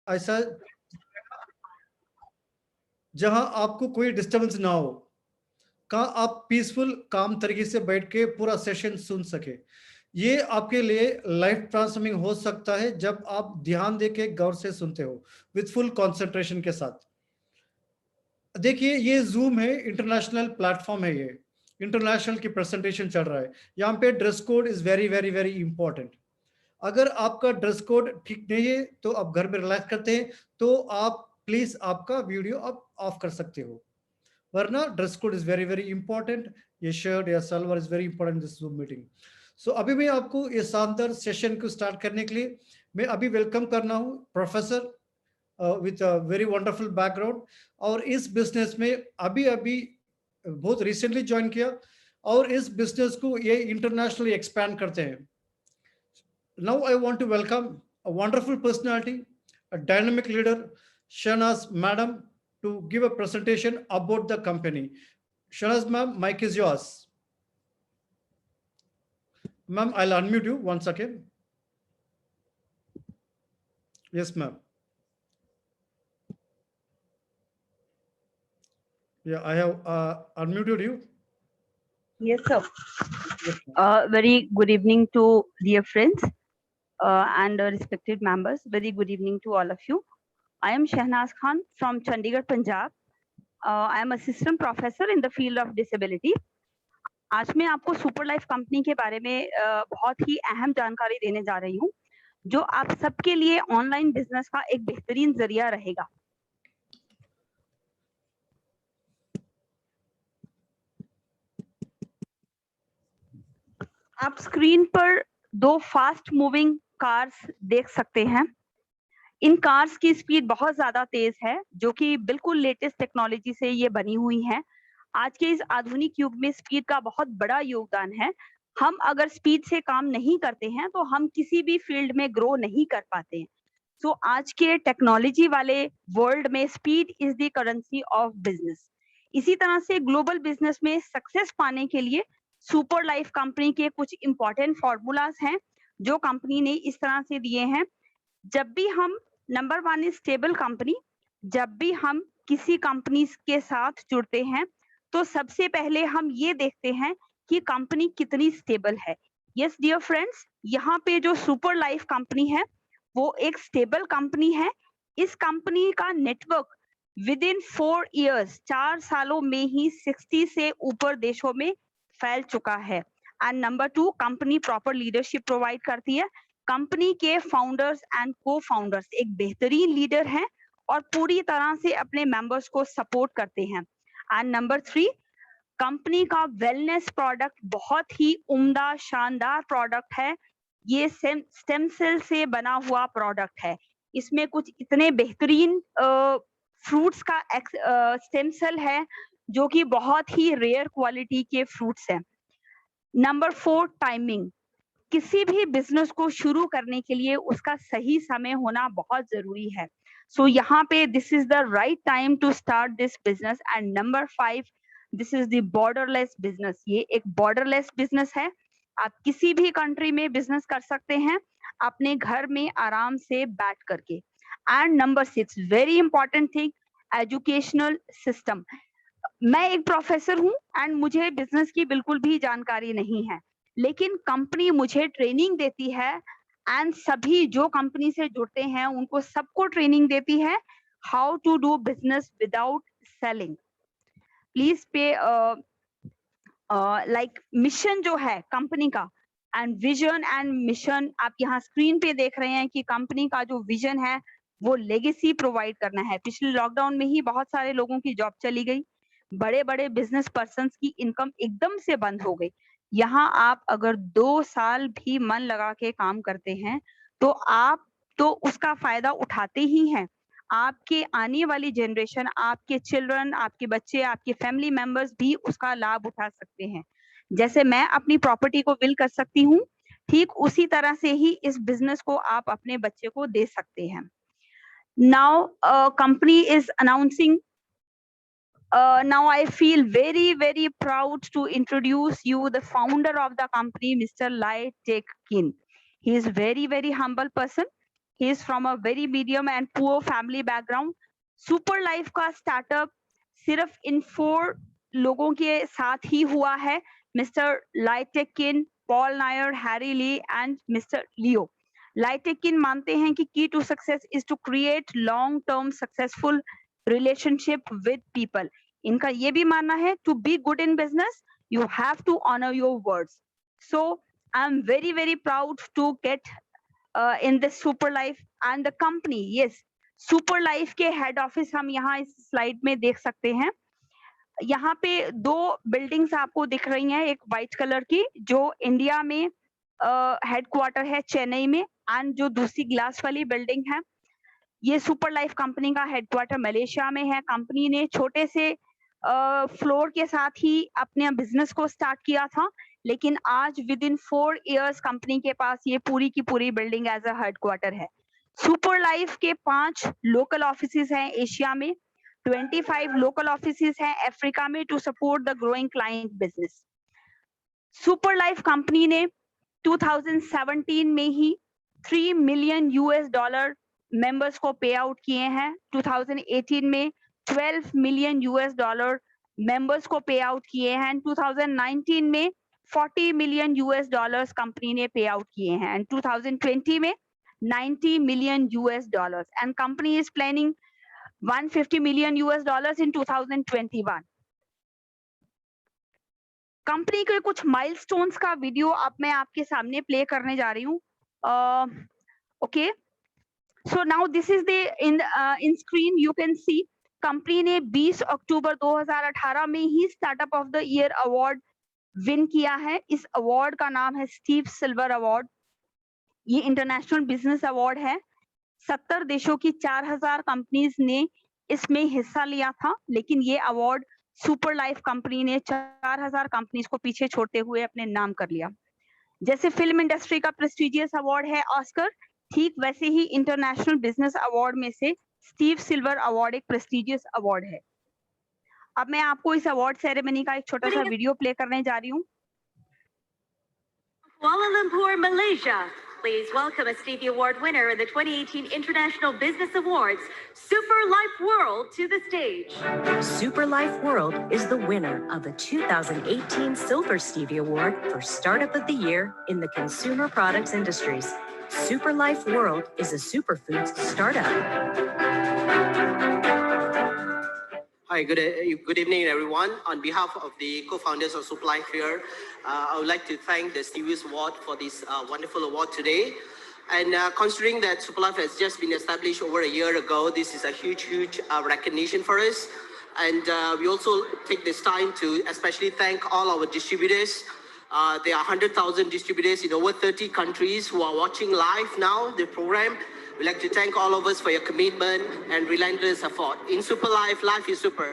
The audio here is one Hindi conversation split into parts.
ऐसा जहां आपको कोई डिस्टर्बेंस ना हो, कहाँ आप पीसफुल काम तरीके से बैठ के पूरा सेशन सुन सके। ये आपके लिए लाइफ ट्रांसफॉर्मिंग हो सकता है जब आप ध्यान देके गौर से सुनते हो विथ फुल कंसंट्रेशन के साथ। देखिए ये जूम है, इंटरनेशनल प्लेटफॉर्म है, ये इंटरनेशनल की प्रेजेंटेशन चल रहा है। यहाँ पे dress code is very very very important. अगर आपका ड्रेस कोड ठीक नहीं है तो आप घर में रिलैक्स करते हैं तो आप प्लीज आपका वीडियो आप ऑफ कर सकते हो, वरना dress code is very very important. ये शर्ट या salwar is very important this zoom meeting. So अभी मैं आपको ये शानदार सेशन को स्टार्ट करने के लिए मैं अभी वेलकम करना हूँ professor with a very wonderful background, और इस बिजनेस में अभी अभी बहुत रिसेंटली ज्वाइन किया और इस बिजनेस को ये इंटरनेशनली एक्सपैंड करते हैं। Now I want to welcome a wonderful personality, a dynamic leader, Shahnaz Madam, to give a presentation about the company. Shahnaz ma'am, mic is yours. Ma'am, I'll unmute you one second. Yes, ma'am. Yeah, I have unmuted you. Yes, sir. Yes, Very good evening to dear friends and respected members. Very good evening to all of you. I am Shahnaz Khan from Chandigarh, Punjab. I am assistant professor in the field of disability. आज मैं आपको सुपर लाइफ कंपनी के बारे में बहुत ही अहम जानकारी देने जा रही हूँ, जो आप सबके लिए ऑनलाइन बिजनेस का एक बेहतरीन जरिया रहेगा। आप स्क्रीन पर दो फास्ट मूविंग कार्स देख सकते हैं। इन कार्स की स्पीड बहुत ज्यादा तेज है, जो कि बिल्कुल लेटेस्ट टेक्नोलॉजी से ये बनी हुई है। आज के इस आधुनिक युग में स्पीड का बहुत बड़ा योगदान है। हम अगर स्पीड से काम नहीं करते हैं तो हम किसी भी फील्ड में ग्रो नहीं कर पाते हैं। सो आज के टेक्नोलॉजी वाले वर्ल्ड में speed is the currency of business. इसी तरह से ग्लोबल बिजनेस में सक्सेस पाने के लिए सुपर लाइफ कंपनी के कुछ इंपॉर्टेंट फॉर्मूलाज हैं, जो कंपनी ने इस तरह से दिए हैं। जब भी हम नंबर 1 इज स्टेबल कंपनी। जब भी हम किसी कंपनी के साथ जुड़ते हैं तो सबसे पहले हम ये देखते हैं कि कंपनी कितनी स्टेबल है। यस डियर फ्रेंड्स, यहाँ पे जो सुपर लाइफ कंपनी है वो एक स्टेबल कंपनी है। इस कंपनी का नेटवर्क विद इन 4 इयर्स, 4 सालों में ही 60 से ऊपर देशों में फैल चुका है। And number 2, company proper leadership provide करती है। कंपनी के फाउंडर्स एंड को फाउंडर्स एक बेहतरीन लीडर हैं और पूरी तरह से अपने मेंबर्स को सपोर्ट करते हैं। एंड नंबर 3, कंपनी का वेलनेस प्रोडक्ट बहुत ही उम्दा शानदार प्रोडक्ट है। ये स्टेम सेल से बना हुआ प्रोडक्ट है। इसमें कुछ इतने बेहतरीन फ्रूट्स का स्टेम सेल है जो कि बहुत ही रेयर क्वालिटी के फ्रूट्स हैं। Number 4, timing. किसी भी बिजनेस को शुरू करने के लिए उसका सही समय होना बहुत जरूरी है। सो यहाँ पे this is the right time to start this business. And number 5, this is the borderless business. ये एक बॉर्डरलेस बिजनेस है। आप किसी भी कंट्री में बिजनेस कर सकते हैं अपने घर में आराम से बैठ करके। And number 6, very important thing, educational system. मैं एक प्रोफेसर हूँ एंड मुझे बिजनेस की बिल्कुल भी जानकारी नहीं है, लेकिन कंपनी मुझे ट्रेनिंग देती है एंड सभी जो कंपनी से जुड़ते हैं उनको सबको ट्रेनिंग देती है how to do business without selling. Please पे लाइक मिशन जो है कंपनी का एंड विजन एंड मिशन, आप यहाँ स्क्रीन पे देख रहे हैं कि कंपनी का जो विजन है वो लेगेसी प्रोवाइड करना है। पिछले लॉकडाउन में ही बहुत सारे लोगों की जॉब चली गई, बड़े बड़े बिजनेस पर्संस की इनकम एकदम से बंद हो गई। यहाँ आप अगर 2 साल भी मन लगा के काम करते हैं तो आप तो उसका फायदा उठाते ही हैं। आपके आने वाली जनरेशन, आपके चिल्ड्रन, आपके बच्चे, आपके फैमिली मेंबर्स भी उसका लाभ उठा सकते हैं। जैसे मैं अपनी प्रॉपर्टी को विल कर सकती हूँ, ठीक उसी तरह से ही इस बिजनेस को आप अपने बच्चे को दे सकते हैं। Now company is announcing now I feel very, very proud to introduce you the founder of the company, Mr. Lai Tek Kin. He is very, very humble person. He is from a very medium and poor family background. Super life का स्टार्टअप सिर्फ इन 4 लोगों के साथ ही हुआ है, मिस्टर लाइटेकिन, Paul Nair, Harry Lee and mister Leo. लाइटेकिन मानते हैं कि key to success is to create long term successful relationship with people. इनका ये भी मानना है to be good in business you have to honour your words. So I am very very proud to get in this super life and the company, yes, super life के हेड ऑफिस हम यहाँ इस स्लाइड में देख सकते हैं। यहाँ पे 2 बिल्डिंग्स आपको दिख रही हैं, एक व्हाइट कलर की जो इंडिया में हेडक्वार्टर है चेन्नई में, एंड जो दूसरी ग्लास वाली बिल्डिंग है ये सुपर लाइफ कंपनी का हेडक्वार्टर मलेशिया में है। कंपनी ने छोटे से फ्लोर के साथ ही अपने बिजनेस को स्टार्ट किया था, लेकिन आज विद इन 4 इयर्स कंपनी के पास ये पूरी की पूरी बिल्डिंग एज अ हेडक्वार्टर है। सुपर लाइफ के 5 लोकल ऑफिसेस हैं एशिया में, 25 लोकल ऑफिसेस हैं अफ्रीका में to support the growing client business. Super life company ने 2017 में ही $3 मिलियन मेंबर्स को पे आउट किए हैं। 2018 में $12 मिलियन मेंबर्स को पे आउट किए हैं। 2019 में $40 मिलियन कंपनी ने पे आउट किए हैं, एंड 2020 में $90 million and company is planning $150 million in 2021। Company के कुछ माइलस्टोन्स का वीडियो अब मैं आपके सामने प्ले करने जा रही हूँ। Okay, so now this is the in screen you can see company ने 20 अक्टूबर 2018 में ही startup of the year award win किया है। इस अवार्ड का नाम है स्टीव सिल्वर अवार्ड। ये इंटरनेशनल बिजनेस अवार्ड है। 70 देशों की 4000 कंपनीज ने इसमें हिस्सा लिया था, लेकिन ये अवार्ड सुपर लाइफ कंपनी ने 4000 कंपनीज को पीछे छोड़ते हुए अपने नाम कर लिया। जैसे फिल्म इंडस्ट्री का प्रेस्टिजियस अवार्ड है ऑस्कर, ठीक वैसे ही इंटरनेशनल बिजनेस अवार्ड में से स्टीव सिल्वर अवार्ड एक प्रेस्टिजियस अवार्ड है। अब मैं आपको इस अवार्ड सेरेमनी का एक छोटा सा वीडियो प्ले करने जा रही हूँ। Kuala Lumpur, Malaysia. Please welcome a Stevie Award winner in the 2018 International Business Awards, Super Life World, to the stage. Super Life World is the winner of the 2018 Silver Stevie Award for Startup of the Year in the consumer products industries. Super Life World is a superfoods startup. Hi, good evening, everyone. On behalf of the co-founders of Super Life here, I would like to thank the Stevie Award for this wonderful award today. And considering that Super Life has just been established over a year ago, this is a huge recognition for us. And we also take this time to especially thank all our distributors. There are 100,000 distributors in over 30 countries who are watching live now the program. We'd like to thank all of us for your commitment and relentless effort. In Super Life, life is super.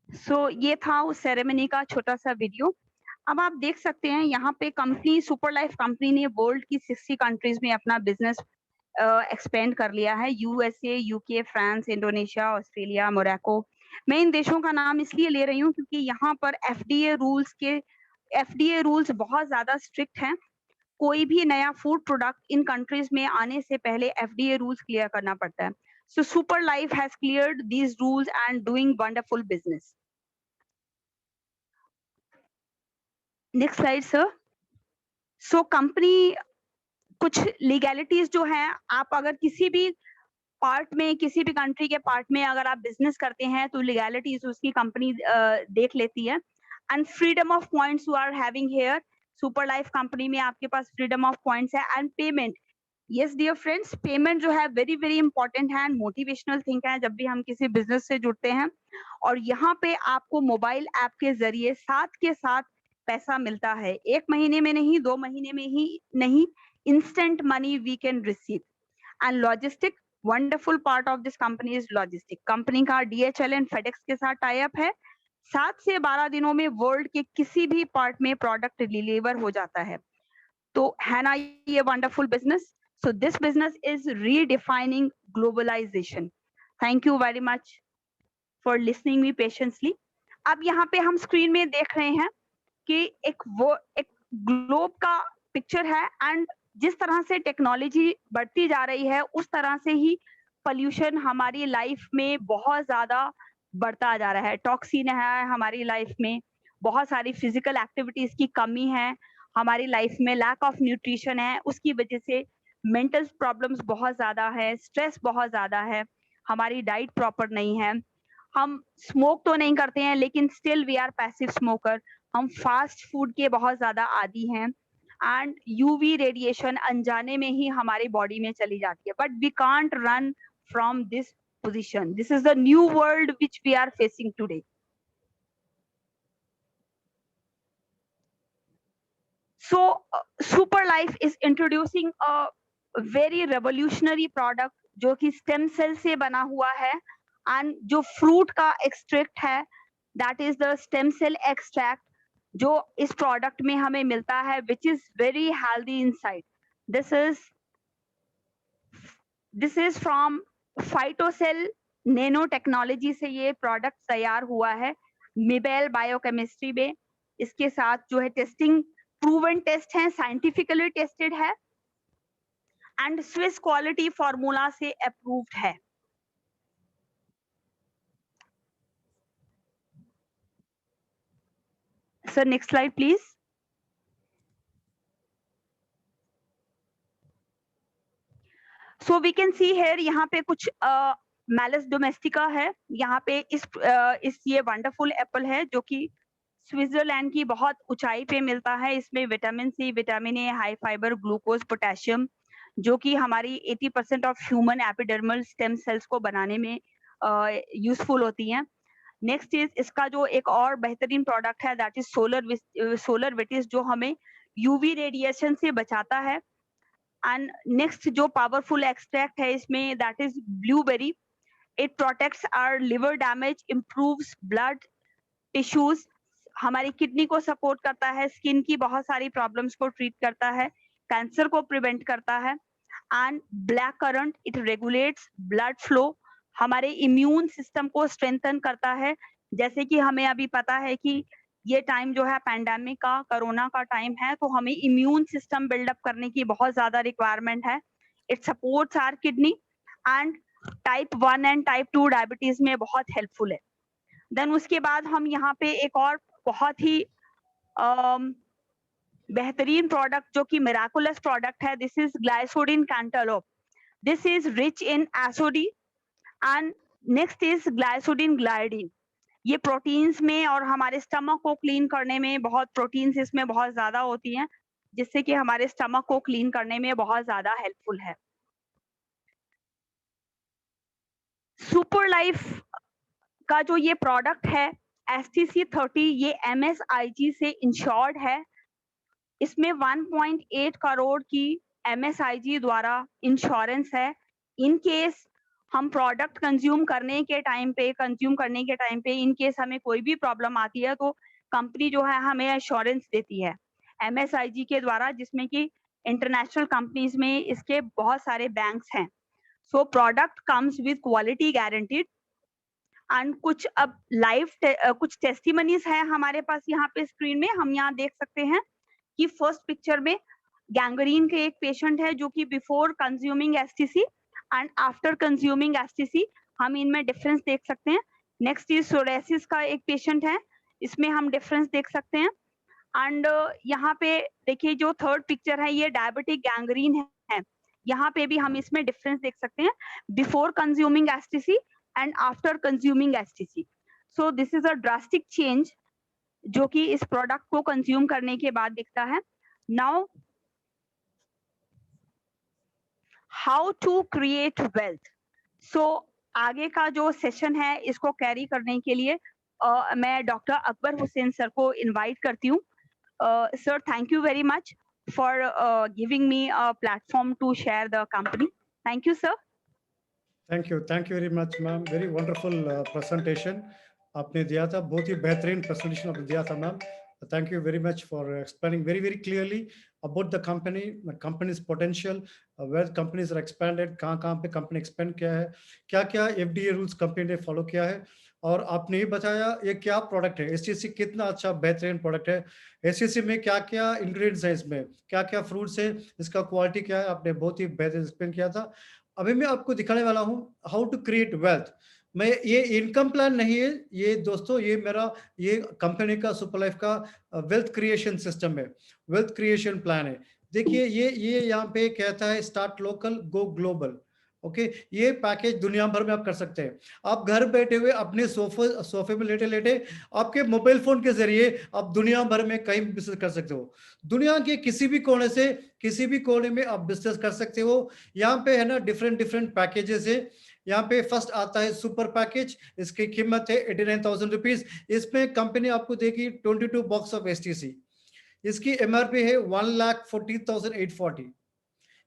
So ये था उस सेरेमनी का छोटा सा वीडियो। अब आप देख सकते हैं यहाँ पे कंपनी सुपर लाइफ कंपनी ने वर्ल्ड की 60 कंट्रीज में अपना बिजनेस एक्सपेंड कर लिया है। USA, UK, France, Indonesia, Australia, Morocco. मैं इन देशों का नाम इसलिए ले रही हूँ क्योंकि यहाँ पर एफडीए रूल्स बहुत ज्यादा स्ट्रिक्ट हैं। कोई भी नया फूड प्रोडक्ट इन कंट्रीज में आने से पहले एफडीए रूल्स क्लियर करना पड़ता है। So super life has cleared these rules and doing wonderful business. Next slide sir. So company कुछ लीगैलिटीज जो हैं, आप अगर किसी भी पार्ट में, किसी भी कंट्री के पार्ट में अगर आप बिजनेस करते हैं तो लीगैलिटीज उसकी कंपनी देख लेती है। And freedom of points you are having here. Super life company में आपके पास फ्रीडम ऑफ पॉइंट्स है। And payment, yes dear friends, payment जो है वेरी वेरी इंपॉर्टेंट है एंड मोटिवेशनल थिंग है जब भी हम किसी बिजनेस से जुड़ते हैं। और यहाँ पे आपको मोबाइल ऐप के जरिए साथ के साथ पैसा मिलता है। 1 महीने में नहीं, 2 महीने में ही नहीं, instant money we can receive. And logistic, wonderful part of this company is logistic. Company का डीएचएल एंड फेडेक्स के साथ टाई अप है। 7 से 12 दिनों में वर्ल्ड के किसी भी पार्ट में प्रोडक्ट डिलीवर हो जाता है। तो है ना ये wonderful business? So this business is redefining globalisation. Thank you very much for listening me patiently. अब यहाँ पे हम स्क्रीन में देख रहे हैं कि एक ग्लोब का पिक्चर है एंड जिस तरह से टेक्नोलॉजी बढ़ती जा रही है उस तरह से ही पोल्यूशन हमारी लाइफ में बहुत ज्यादा बढ़ता जा रहा है। टॉक्सिन है हमारी लाइफ में, बहुत सारी फिजिकल एक्टिविटीज की कमी है हमारी लाइफ में, लैक ऑफ न्यूट्रिशन है, उसकी वजह से मेंटल प्रॉब्लम्स बहुत ज्यादा है, स्ट्रेस बहुत ज्यादा है, हमारी डाइट प्रॉपर नहीं है, हम स्मोक तो नहीं करते हैं लेकिन still we are passive smoker, हम फास्ट फूड के बहुत ज्यादा आदी हैं, एंड यूवी रेडिएशन अनजाने में ही हमारी बॉडी में चली जाती है। But we can't run from this position. This is the new world which we are facing today. So Super Life is introducing a very revolutionary product जो कि stem cell से बना हुआ है, and जो fruit का extract है that is the stem cell extract जो इस product में हमें मिलता है, which is very healthy inside. This is from phytocell nano technology से ये प्रोडक्ट तैयार हुआ है, मिबेल बायोकेमिस्ट्री में। इसके साथ जो है टेस्टिंग प्रूवन टेस्ट है, साइंटिफिकली टेस्टेड है एंड स्विस क्वालिटी फॉर्मूला से अप्रूव्ड है। Sir next slide please. So we can see here, यहाँ पे कुछ मैलस डोमेस्टिका है, यहाँ पे इस ये वंडरफुल एप्पल है जो कि स्विट्जरलैंड की बहुत ऊंचाई पे मिलता है। इसमें vitamin C, vitamin A, high fibre, glucose, potassium जो कि हमारी 80% of human epidermal stem cells को बनाने में यूजफुल होती हैं। नेक्स्ट इज इसका जो एक और बेहतरीन प्रोडक्ट है दैट इज सोलर विटिस जो हमें यूवी रेडिएशन से बचाता है। एंड नेक्स्ट जो पावरफुल एक्सट्रैक्ट है इसमें that is blueberry, it protects our liver damage, improves blood tissues, हमारी किडनी को सपोर्ट करता है, स्किन की बहुत सारी प्रॉब्लम्स को ट्रीट करता है, कैंसर को प्रिवेंट करता है। And black currant, it regulates blood flow, हमारे इम्यून सिस्टम को स्ट्रेंथन करता है। जैसे कि हमें अभी पता है कि ये टाइम जो है पैंडेमिक का, कोरोना का टाइम है, तो हमें इम्यून सिस्टम बिल्डअप करने की बहुत ज्यादा रिक्वायरमेंट है। It supports our kidney and type 1 and type 2 diabetes में बहुत हेल्पफुल है। देन उसके बाद हम यहाँ पे एक और बहुत ही बेहतरीन प्रोडक्ट जो कि मिराकुलस प्रोडक्ट है, this is Glisodin cantaloupe, this is rich in SOD and next is Glisodin gliadin. ये प्रोटीन्स में और हमारे स्टमक को क्लीन करने में, बहुत प्रोटीन्स इसमें बहुत ज्यादा होती हैं जिससे कि हमारे स्टमक को क्लीन करने में बहुत ज्यादा हेल्पफुल है। सुपर लाइफ का जो ये प्रोडक्ट है STC30, ये MSIG से इंश्योर्ड है। इसमें 1.8 करोड़ की MSIG द्वारा इंश्योरेंस है। इन केस हम प्रोडक्ट कंज्यूम करने के टाइम पे इन केस हमें कोई भी प्रॉब्लम आती है तो कंपनी जो है हमें एश्योरेंस देती है MSIG के द्वारा, जिसमें कि इंटरनेशनल कंपनीज में इसके बहुत सारे बैंक्स हैं। So product comes with quality guaranteed and कुछ अब लाइव कुछ टेस्टिमनीज है हमारे पास यहाँ पे स्क्रीन में हम यहाँ देख सकते हैं कि फर्स्ट पिक्चर में गैंग्रीन के एक पेशेंट है जो कि before consuming STC and after consuming STC हम इनमें डिफरेंस देख सकते हैं। नेक्स्ट इज सोरेसिस का एक पेशेंट है, इसमें हम डिफरेंस देख सकते हैं। एंड यहाँ पे देखिए जो थर्ड पिक्चर है ये डायबिटिक गैंग्रीन है, यहाँ पे भी हम इसमें डिफरेंस देख सकते हैं before consuming STC and after consuming STC। So this is a drastic change जो कि इस प्रोडक्ट को कंज्यूम करने के बाद दिखता है। Now how to create wealth. So आगे का जो सेशन है इसको कैरी करने के लिए मैं डॉक्टर अकबर हुसैन सर को इनवाइट करती हूँ। Sir thank you very much for giving me a platform to share the company. Thank you sir. Thank you very much ma'am, very wonderful presentation आपने दिया था, बहुत ही बेहतरीन प्रेजेंटेशन आपने दिया था ma'am. Thank you very much for explaining very, very clearly about the company's potential, where companies are expanded, कहाँ पे company expand किया है, क्या-क्या FDA rules company ने follow किया है, और आपने ये बताया ये क्या product है, STC कितना अच्छा बेहतरीन product है, STC में क्या-क्या ingredients हैं इसमें, क्या-क्या fruits है, इसका quality क्या है, आपने बहुत ही बेहतरीन explain किया था। अभी मैं आपको दिखाने वाला हूँ how to create wealth। मैं ये इनकम प्लान नहीं है, ये दोस्तों ये मेरा ये कंपनी का सुपर लाइफ का वेल्थ क्रिएशन सिस्टम है, वेल्थ क्रिएशन प्लान है। देखिए ये यहाँ पे कहता है start local go global. Okay, ये पैकेज दुनिया भर में आप कर सकते हैं। आप घर बैठे हुए अपने सोफे में लेटे लेटे आपके मोबाइल फोन के जरिए आप दुनिया भर में कहीं बिजनेस कर सकते हो। दुनिया के किसी भी कोने से किसी भी कोने में आप बिजनेस कर सकते हो। यहाँ पे है ना डिफरेंट डिफरेंट पैकेजेस है। यहाँ पे फर्स्ट आता है सुपर पैकेज, इसकी कीमत है 89,000 रुपीज। इसमें कंपनी आपको देगी 22 बॉक्स ऑफ STC। इसकी MRP है 1,40,840।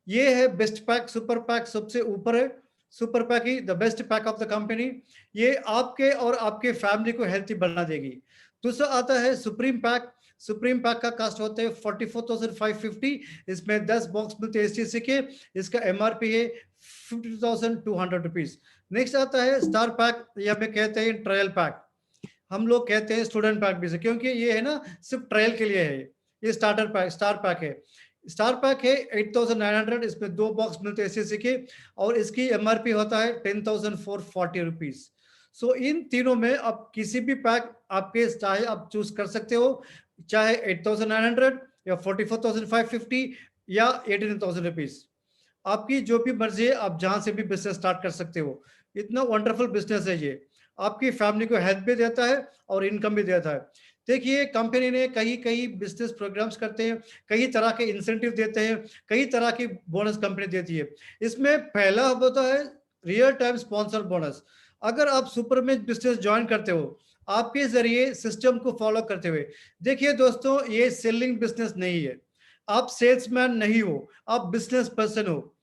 ये है बेस्ट पैक, सुपर पैक सबसे ऊपर है। Super pack he the best pack of the company. ये आपके और आपके फैमिली को हेल्थी बना देगी। दूसरा आता है सुप्रीम पैक। सुप्रीम पैक का कास्ट होता है 44,550। इसमें 10 बॉक्स मिलते हैं STC के। इसका MRP है 52,200 रुपीज। नेक्स्ट आता है स्टार पैक, या हमें कहते हैं ट्रायल पैक। हम लोग कहते हैं स्टूडेंट पैक भी से, क्योंकि ये है ना सिर्फ ट्रायल के लिए है। ये स्टार पैक है। स्टार पैक है 8,900। इसमें 2 बॉक्स मिलते हैं STC के, और इसकी MRP होता है 10,440 रुपीज। सो इन तीनों में आप किसी भी पैक आपके चाहे आप चूज कर सकते हो, चाहे 8,900 या 44,550 या 18,000 रुपीज। आपकी जो भी मर्जी है, आप जहां से भी बिजनेस स्टार्ट कर सकते हो। इतना वंडरफुल बिजनेस है ये, आपकी फैमिली को हेल्प भी देता है और इनकम भी देता है। देखिए कंपनी ने कई बिजनेस प्रोग्राम्स करते हैं, कई तरह के इंसेंटिव देते हैं, कई तरह की बोनस कंपनी देती है। इसमें पहला होता है रियल टाइम स्पॉन्सर बोनस। अगर आप सुपर में बिजनेस ज्वाइन करते हो आपके जरिए सिस्टम को फॉलो करते हुए, देखिए दोस्तों ये सेलिंग बिजनेस नहीं है, आप सेल्समैन नहीं हो, आप बिजनेस पर्सन हो।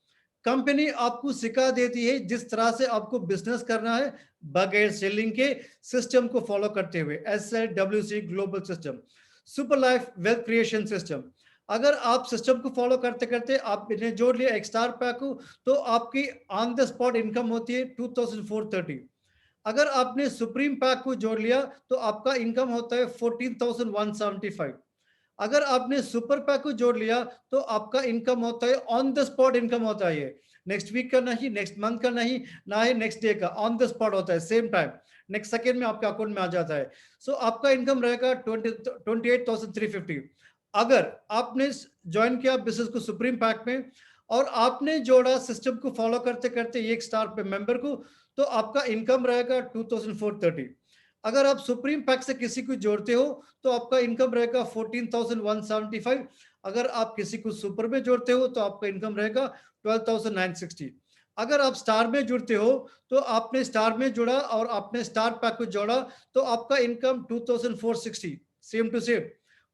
कंपनी आपको सिखा देती है जिस तरह से आपको बिजनेस करना है बगैर सेलिंग के, सिस्टम को फॉलो करते हुए। SLWC global system, super life wealth creation system. अगर आप सिस्टम को फॉलो करते करते आप इन्हें जोड़ लिया एक स्टार पैक को, तो आपकी ऑन द स्पॉट इनकम होती है 2,430। अगर आपने सुप्रीम पैक को जोड़ लिया तो आपका इनकम होता है 14,175। अगर आपने सुपर पैक को जोड़ लिया तो आपका इनकम होता है ऑन द स्पॉट इनकम होता है। ये नेक्स्ट वीक का नहीं, नेक्स्ट मंथ का नहीं, ना ही नेक्स्ट डे का, ऑन द स्पॉट होता है, सेम टाइम नेक्स्ट सेकेंड में आपके अकाउंट में आ जाता है। सो आपका इनकम रहेगा 28,350। अगर आपने ज्वाइन किया बिजनेस को सुप्रीम पैक में और आपने जोड़ा सिस्टम को फॉलो करते करते एक स्टार पे मेंबर को, तो आपका इनकम रहेगा 2,430। अगर आप सुप्रीम पैक से किसी को जोड़ते हो तो आपका इनकम रहेगा 14,175। अगर आप किसी को सुपर में जोड़ते हो तो आपका इनकम रहेगा 12,960। अगर आप स्टार में जुड़ते हो तो आपने स्टार में जुड़ा और आपने स्टार पैक को जोड़ा तो आपका income 2,460, same to same.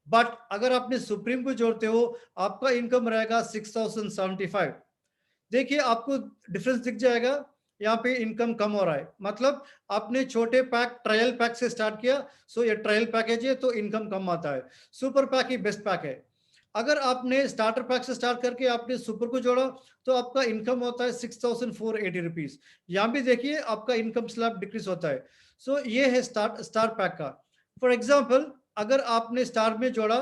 But अगर आपने सुप्रीम को जोड़ते हो आपका इनकम रहेगा 6,075। देखिए आपको डिफरेंस दिख जाएगा, यहाँ पे इनकम कम हो रहा है, मतलब आपने छोटे पैक ट्रायल पैक से स्टार्ट किया, सो ये ट्रायल पैकेज है तो इनकम कम आता है। सुपर पैक ही बेस्ट पैक है। अगर आपने स्टार्टर पैक से स्टार्ट करके आपने सुपर को जोड़ा तो आपका इनकम होता है 6,480 रुपीज। यहाँ भी देखिए आपका इनकम स्लैब डिक्रीज होता है। सो ये है स्टार पैक का। फॉर एग्जाम्पल अगर आपने स्टार में जोड़ा,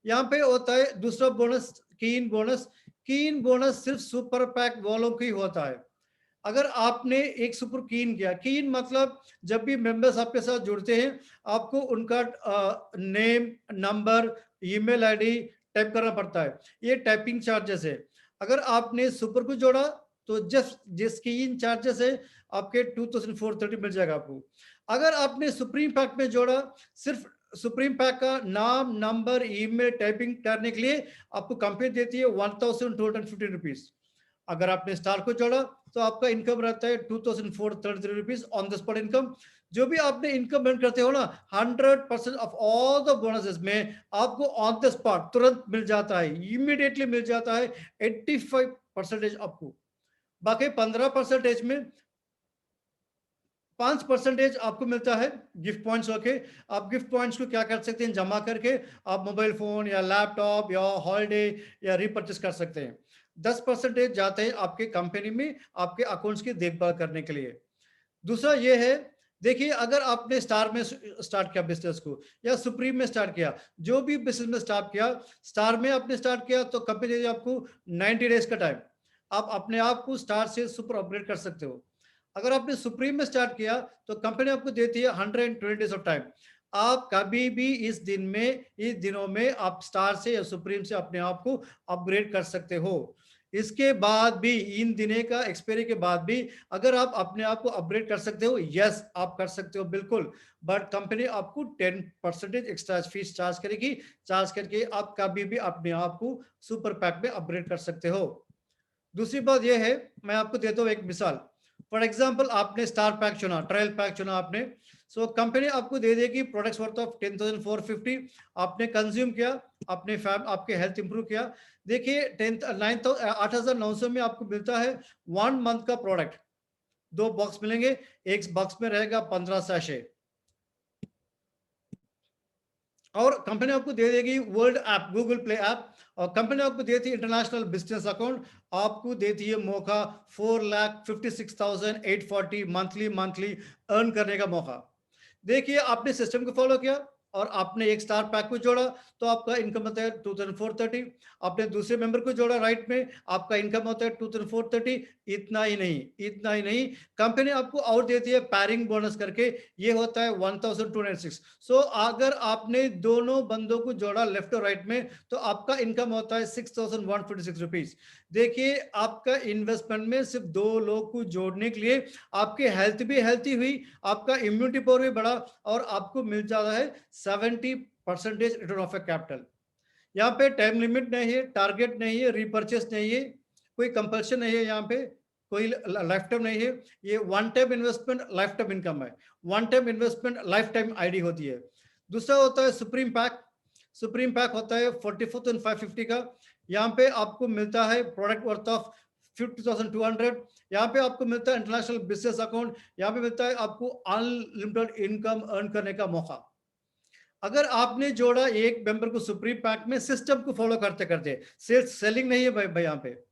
यहाँ पे होता है दूसरा बोनस कीन बोनस। कीन बोनस सिर्फ सुपर पैक वालों की होता है। अगर आपने एक सुपर कीन किया, कीन मतलब जब भी मेंबर्स आपके साथ जुड़ते हैं आपको उनका name, number, email ID type करना पड़ता है, ये टाइपिंग चार्जेस है। अगर आपने सुपर को जोड़ा तो जिस कीन चार्जेस है आपके 2,430 मिल जाएगा आपको। अगर आपने सुप्रीम पैक में जोड़ा, सिर्फ सुप्रीम पैक का नाम, नंबर, ईमेल टाइपिंग करने के लिए आपको कंपनी देती है 1,250 रुपीज। अगर आपने स्टार को जोड़ा तो आपका इनकम रहता है 2,433 rupees on the spot income. जो भी आपने इनकम अर्न करते हो ना, 100% ऑफ ऑल द बोनसेस में आपको ऑन द स्पॉट तुरंत मिल जाता है, इमीडिएटली मिल जाता है 85% आपको। बाकी 15% में 5% आपको मिलता है गिफ्ट पॉइंट्स होके। आप गिफ्ट पॉइंट्स को क्या कर सकते हैं, जमा करके आप मोबाइल फोन या लैपटॉप या हॉलिडे या रिपर्चेस कर सकते हैं। 10% जाते हैं आपके कंपनी में आपके अकाउंट्स की देखभाल करने के लिए। दूसरा ये है, देखिए अगर आपने स्टार में स्टार्ट किया बिजनेस को या सुप्रीम में स्टार्ट किया, जो भी बिजनेस में स्टार्ट किया, स्टार में आपने स्टार्ट किया तो कंपनी देगी आपको 90 डेज का टाइम। आप अपने आप को स्टार से सुपर अपग्रेड कर सकते हो। अगर आपने सुप्रीम में स्टार्ट किया तो कंपनी आपको देती है 120 डेज ऑफ टाइम। आप कभी भी इस दिनों में आप स्टार से या सुप्रीम से अपने आप को अपग्रेड कर सकते हो। इसके बाद भी, इन दिने का एक्सपायरी के बाद भी अगर आप अपने आप को अपग्रेड कर सकते हो, यस आप कर सकते हो बिल्कुल, बट कंपनी आपको 10% एक्स्ट्रा फीस चार्ज करेगी। चार्ज करके आप कभी भी अपने आप को सुपर पैक में अपग्रेड कर सकते हो। दूसरी बात यह है, मैं आपको देता हूँ एक मिसाल। फॉर एग्जाम्पल आपने स्टार पैक चुना, ट्रायल पैक चुना आपने, सो कंपनी आपको दे देगी प्रोडक्ट्स वर्थ ऑफ 10,450। आपने कंज्यूम किया, आपके हेल्थ इंप्रूव किया। देखिए 8,900 में आपको मिलता है 1 मंथ का प्रोडक्ट। 2 बॉक्स मिलेंगे, एक बॉक्स में रहेगा 15 सैशे, और कंपनी आपको दे देगी world app, Google play app, और कंपनी आपको देती है इंटरनेशनल बिजनेस अकाउंट। आपको देती है मौका 4,56,840 मंथली अर्न करने का मौका। देखिए आपने सिस्टम को फॉलो किया और आपने एक स्टार पैक को जोड़ा तो आपका इनकम होता है 2,430। आपने दूसरे मेंबर को जोड़ा राइट में, आपका इनकम होता है 2,430। इतना ही नहीं, कंपनी आपको और देती है पैरिंग बोनस करके, ये होता है 1,206। सो अगर आपने दोनों बंदों को जोड़ा लेफ्ट और राइट में तो आपका इनकम होता है 6,146 रुपीज। देखिए आपका इन्वेस्टमेंट में सिर्फ 2 लोग को जोड़ने के लिए आपकी हेल्थ भी हेल्थी हुई, आपका इम्यूनिटी पावर भी बढ़ा, और आपको मिल जाता है 70% रिटर्न ऑफ ए कैपिटल। यहाँ पे टाइम लिमिट नहीं है, टारगेट नहीं है, रिपर्चेस नहीं है, कोई कंपल्शन नहीं है, यहाँ पे कोई लाइफ टाइम नहीं है। ये one time investment, life time income है। One time investment, life time ID होती है। दूसरा होता है सुप्रीम पैक। सुप्रीम पैक होता है 44,550 का। यहाँ पे आपको मिलता है प्रोडक्ट वर्थ ऑफ 50,200। यहाँ पे आपको मिलता है इंटरनेशनल बिजनेस अकाउंट। यहाँ पे मिलता है आपको अनलिमिटेड इनकम अर्न करने का मौका। अगर आपने जोड़ा एक मेंबर को सुप्रीम पैक में सिस्टम को फॉलो करते करते, सेल्स सेलिंग नहीं है भाई यहाँ पे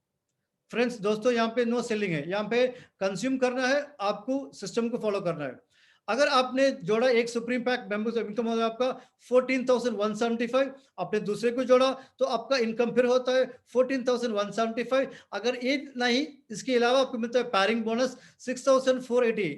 फ्रेंड्स, दोस्तों, यहाँ पे नो सेलिंग है। यहाँ पे कंज्यूम करना है, आपको सिस्टम को फॉलो करना है। अगर आपने जोड़ा एक सुप्रीम पैक मेंबर से, इनकम होगा आपका 14,175। आपने दूसरे को जोड़ा तो आपका इनकम फिर होता है 14,175। अगर ये नहीं, इसके अलावा आपको मिलता है पैरिंग बोनस 6,480।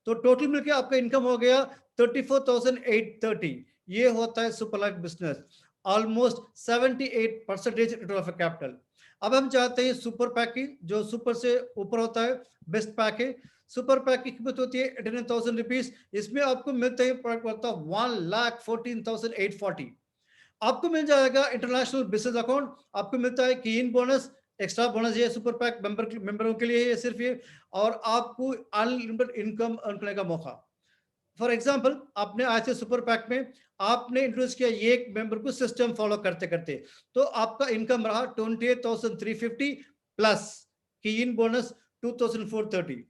तो टोटल मिलकर आपका इनकम हो गया 34,830। ये होता है super life business, almost 78% return of capital. अब हम चाहते हैं सुपर पैक की, जो सुपर से ऊपर होता है, बेस्ट पैक है। सुपर पैक की कीमत होती है 89,000 रुपीज। इसमें आपको मिलता है प्रोडक्ट वर्थ ऑफ 1,14,840। आपको मिल जाएगा इंटरनेशनल बिजनेस अकाउंट, आपको मिलता है कीन बोनस, एक्स्ट्रा बोनस ये सुपर पैक मेंबरों के लिए है सिर्फ ये, और आपको अनलिमिटेड इनकम अर्न करने का मौका। फॉर एग्जाम्पल आपने आज से सुपर पैक में आपने इंट्रोड्यूस किया एक मेंबर को सिस्टम फॉलो करते करते, तो आपका इनकम रहा 28,350 प्लस कीन बोनस 2,430।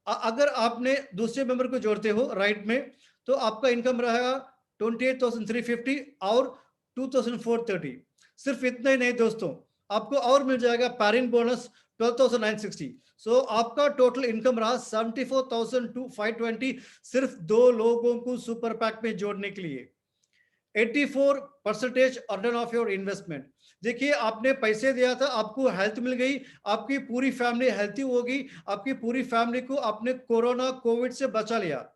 अगर आपने दूसरे मेंबर को जोड़ते हो राइट में तो आपका इनकम रहेगा 28,350 और 2,430। सिर्फ इतना ही नहीं दोस्तों, आपको और मिल जाएगा पैरिंग बोनस 12,960। सो आपका टोटल इनकम रहा 74,520 सिर्फ 2 लोगों को सुपर पैक में जोड़ने के लिए। 84% रिटर्न ऑफ योर इन्वेस्टमेंट। देखिए आपने पैसे दिया था, आपको हेल्थ मिल गई, आपकी पूरी फैमिली हेल्थी होगी, आपकी पूरी फैमिली को आपने कोरोना कोविड से बचा लिया,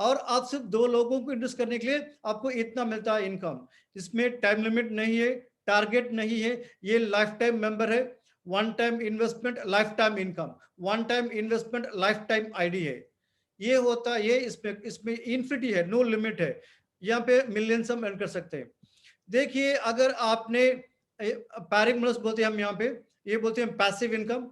और आप सिर्फ 2 लोगों को इन्वेस्ट करने के लिए आपको इतना मिलता है इनकम। इसमें टाइम लिमिट नहीं है, टारगेट नहीं है, ये लाइफ टाइम मेंबर है। One time investment, life time income, one time investment, life time ID है। ये होता है, ये इसमें इन्फिनिटी है, नो लिमिट है। यहाँ पे मिलियंस हम अर्न कर सकते हैं। देखिए अगर आपने पैरिंग बोनस बोलते हैं हम यहाँ पे, ये बोलते हैं पैसिव इनकम।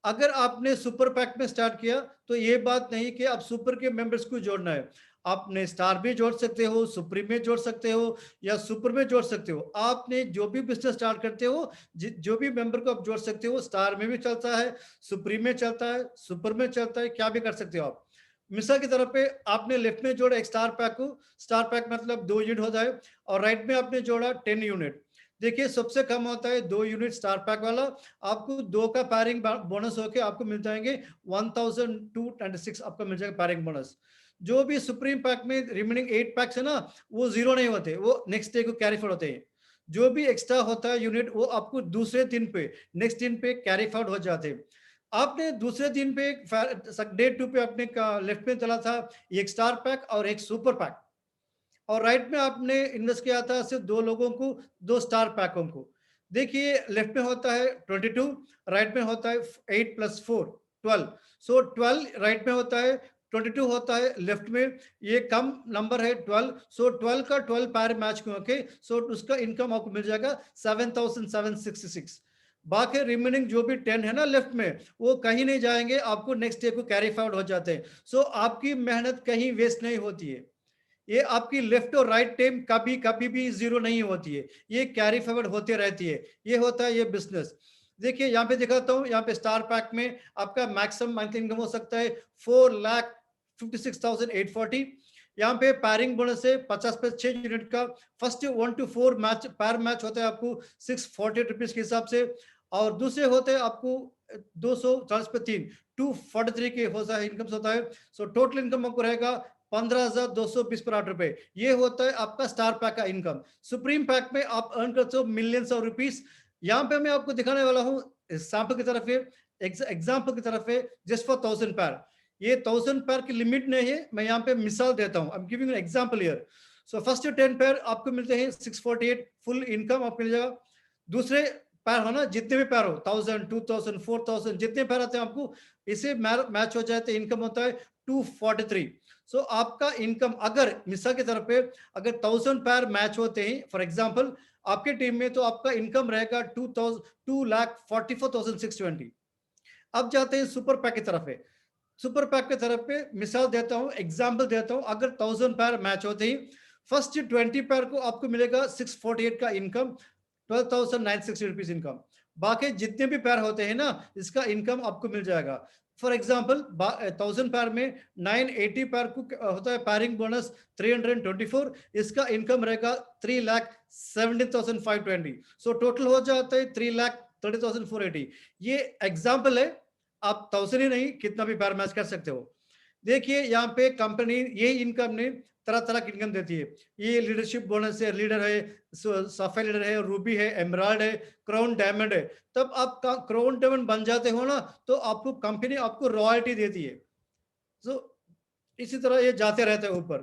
अगर आपने सुपर पैक में स्टार्ट किया तो ये बात नहीं कि आप सुपर के मेंबर्स को जोड़ना है, आपने स्टार भी जोड़ सकते हो, सुप्रीम में जोड़ सकते हो, या सुपर में जोड़ सकते हो। आपने जो भी बिजनेस स्टार्ट करते हो, जो भी मेंबर को आप जोड़ सकते हो, स्टार में भी चलता है, सुप्रीम में चलता है, सुपर में चलता है, क्या भी कर सकते हो आप। मिसाल की तरफ पे आपने लेफ्ट में जोड़ा एक स्टार पैक को, स्टार पैक मतलब 2 यूनिट होता है, और राइट में आपने जोड़ा 10 यूनिट। देखिए सबसे कम होता है 2 यूनिट स्टार पैक वाला, आपको 2 का पैरिंग बोनस होके आपको मिल जाएंगे 1226 आपका मिल जाएगा पैरिंग बोनस। जो भी सुप्रीम पैक में रिमेनिंग 8 पैक्स है ना, वो जीरो नहीं होते, वो नेक्स्ट डे को कैरी फॉरवर्ड होते हैं। जो भी एक्स्ट्रा होता है यूनिट वो आपको दूसरे दिन पे, नेक्स्ट दिन पे कैरी फॉरवर्ड हो जाते हैं। आपने दूसरे दिन पे डे 2 पे अपने लेफ्ट में चला था एक स्टार पैक और एक सुपर पैक, और राइट में आपने इन्वेस्ट किया था सिर्फ 2 लोगों को, 2 स्टार पैकों को। देखिए लेफ्ट में होता है 22, राइट में होता है 8 + 4 12। सो 12 राइट में होता है, 22 होता है लेफ्ट में, ये कम नंबर है 12। सो 12 का 12 पैर मैच करके सो उसका इनकम आपको मिल जाएगा 7766। बाकी रिमेनिंग जो भी 10 है ना लेफ्ट में, वो कहीं नहीं जाएंगे, आपको नेक्स्ट डे को कैरी फॉरवर्ड हो जाते हैं। सो आपकी मेहनत कहीं वेस्ट नहीं होती है। ये आपकी लेफ्ट और राइट टाइम कभी कभी भी जीरो नहीं होती है, ये कैरी फॉरवर्ड होते रहती है। ये होता है ये बिजनेस। देखिए यहाँ पे दिखाता हूँ, यहाँ पे स्टार पैक में आपका मैक्सिमम मंथली इनकम हो सकता है 4,56,840। यहाँ पे पैरिंग बोनस से 50 पे 6 यूनिट का फर्स्ट 1 to 4 मैच पैर मैच होता है आपको 648 रुपीज के हिसाब से, और दूसरे होते हैं आपको 240 पे 3 243 के होता है इनकम होता है। सो टोटल इनकम आपको रहेगा 15,220 पर 8 रुपए। ये होता है आपका स्टार पैक का इनकम। सुप्रीम पैक में आप अर्न करते हो मिलियंस ऑफ रुपीस। यहाँ पे मैं आपको दिखाने वाला हूँ सैंपल की तरफ है, एग्जाम्पल की तरफ है, जस्ट फॉर 1000 पैर। ये 1000 पैर की लिमिट नहीं है, मैं यहाँ पे मिसाल देता हूँ, I am giving an example here. So first 10 पैर आपको मिलते हैं 648 फुल इनकम आपको मिल जाएगा। दूसरे पैर हो ना, जितने भी पैर हो 1000 2000 4000 जितने पैर आते हैं आपको, इसे मैच हो जाते हैं, इनकम होता है 243। सो आपका इनकम अगर मिसाल की तरफ पे अगर 1000 पैर मैच होते हैं फॉर एग्जांपल आपके टीम में, तो आपका इनकम रहेगा 2,44,620। अब जाते हैं सुपर पैक की तरफ पे। सुपर पैक की तरफ पे मिसाल देता हूं, एग्जांपल देता हूं, अगर 1000 पैर मैच होते ही फर्स्ट 20 पैर को आपको मिलेगा 648 का इनकम, 12,960 रुपीज इनकम। बाकी जितने भी पैर होते हैं ना, इसका इनकम आपको मिल जाएगा। फॉर एग्जाम्पल 1000 पैर में 980 पैर को होता है पैरिंग बोनस 324, इसका इनकम रहेगा 3,17,520। सो टोटल हो जाता है 3,30,480। ये एग्जाम्पल है, आप 1000 ही नहीं कितना भी पैर मैच कर सकते हो। देखिए यहाँ पे कंपनी यही इनकम ने तरह तरह की इनकम देती है। ये लीडरशिप बोनस है, लीडर है, सॉफ्टवेयर लीडर है, रूबी है, एमराल्ड है, क्राउन डायमंड है। तब आप क्राउन डायमंड बन जाते हो ना, तो आपको कंपनी आपको रॉयल्टी देती है। सो इसी तरह ये जाते रहते हैं ऊपर।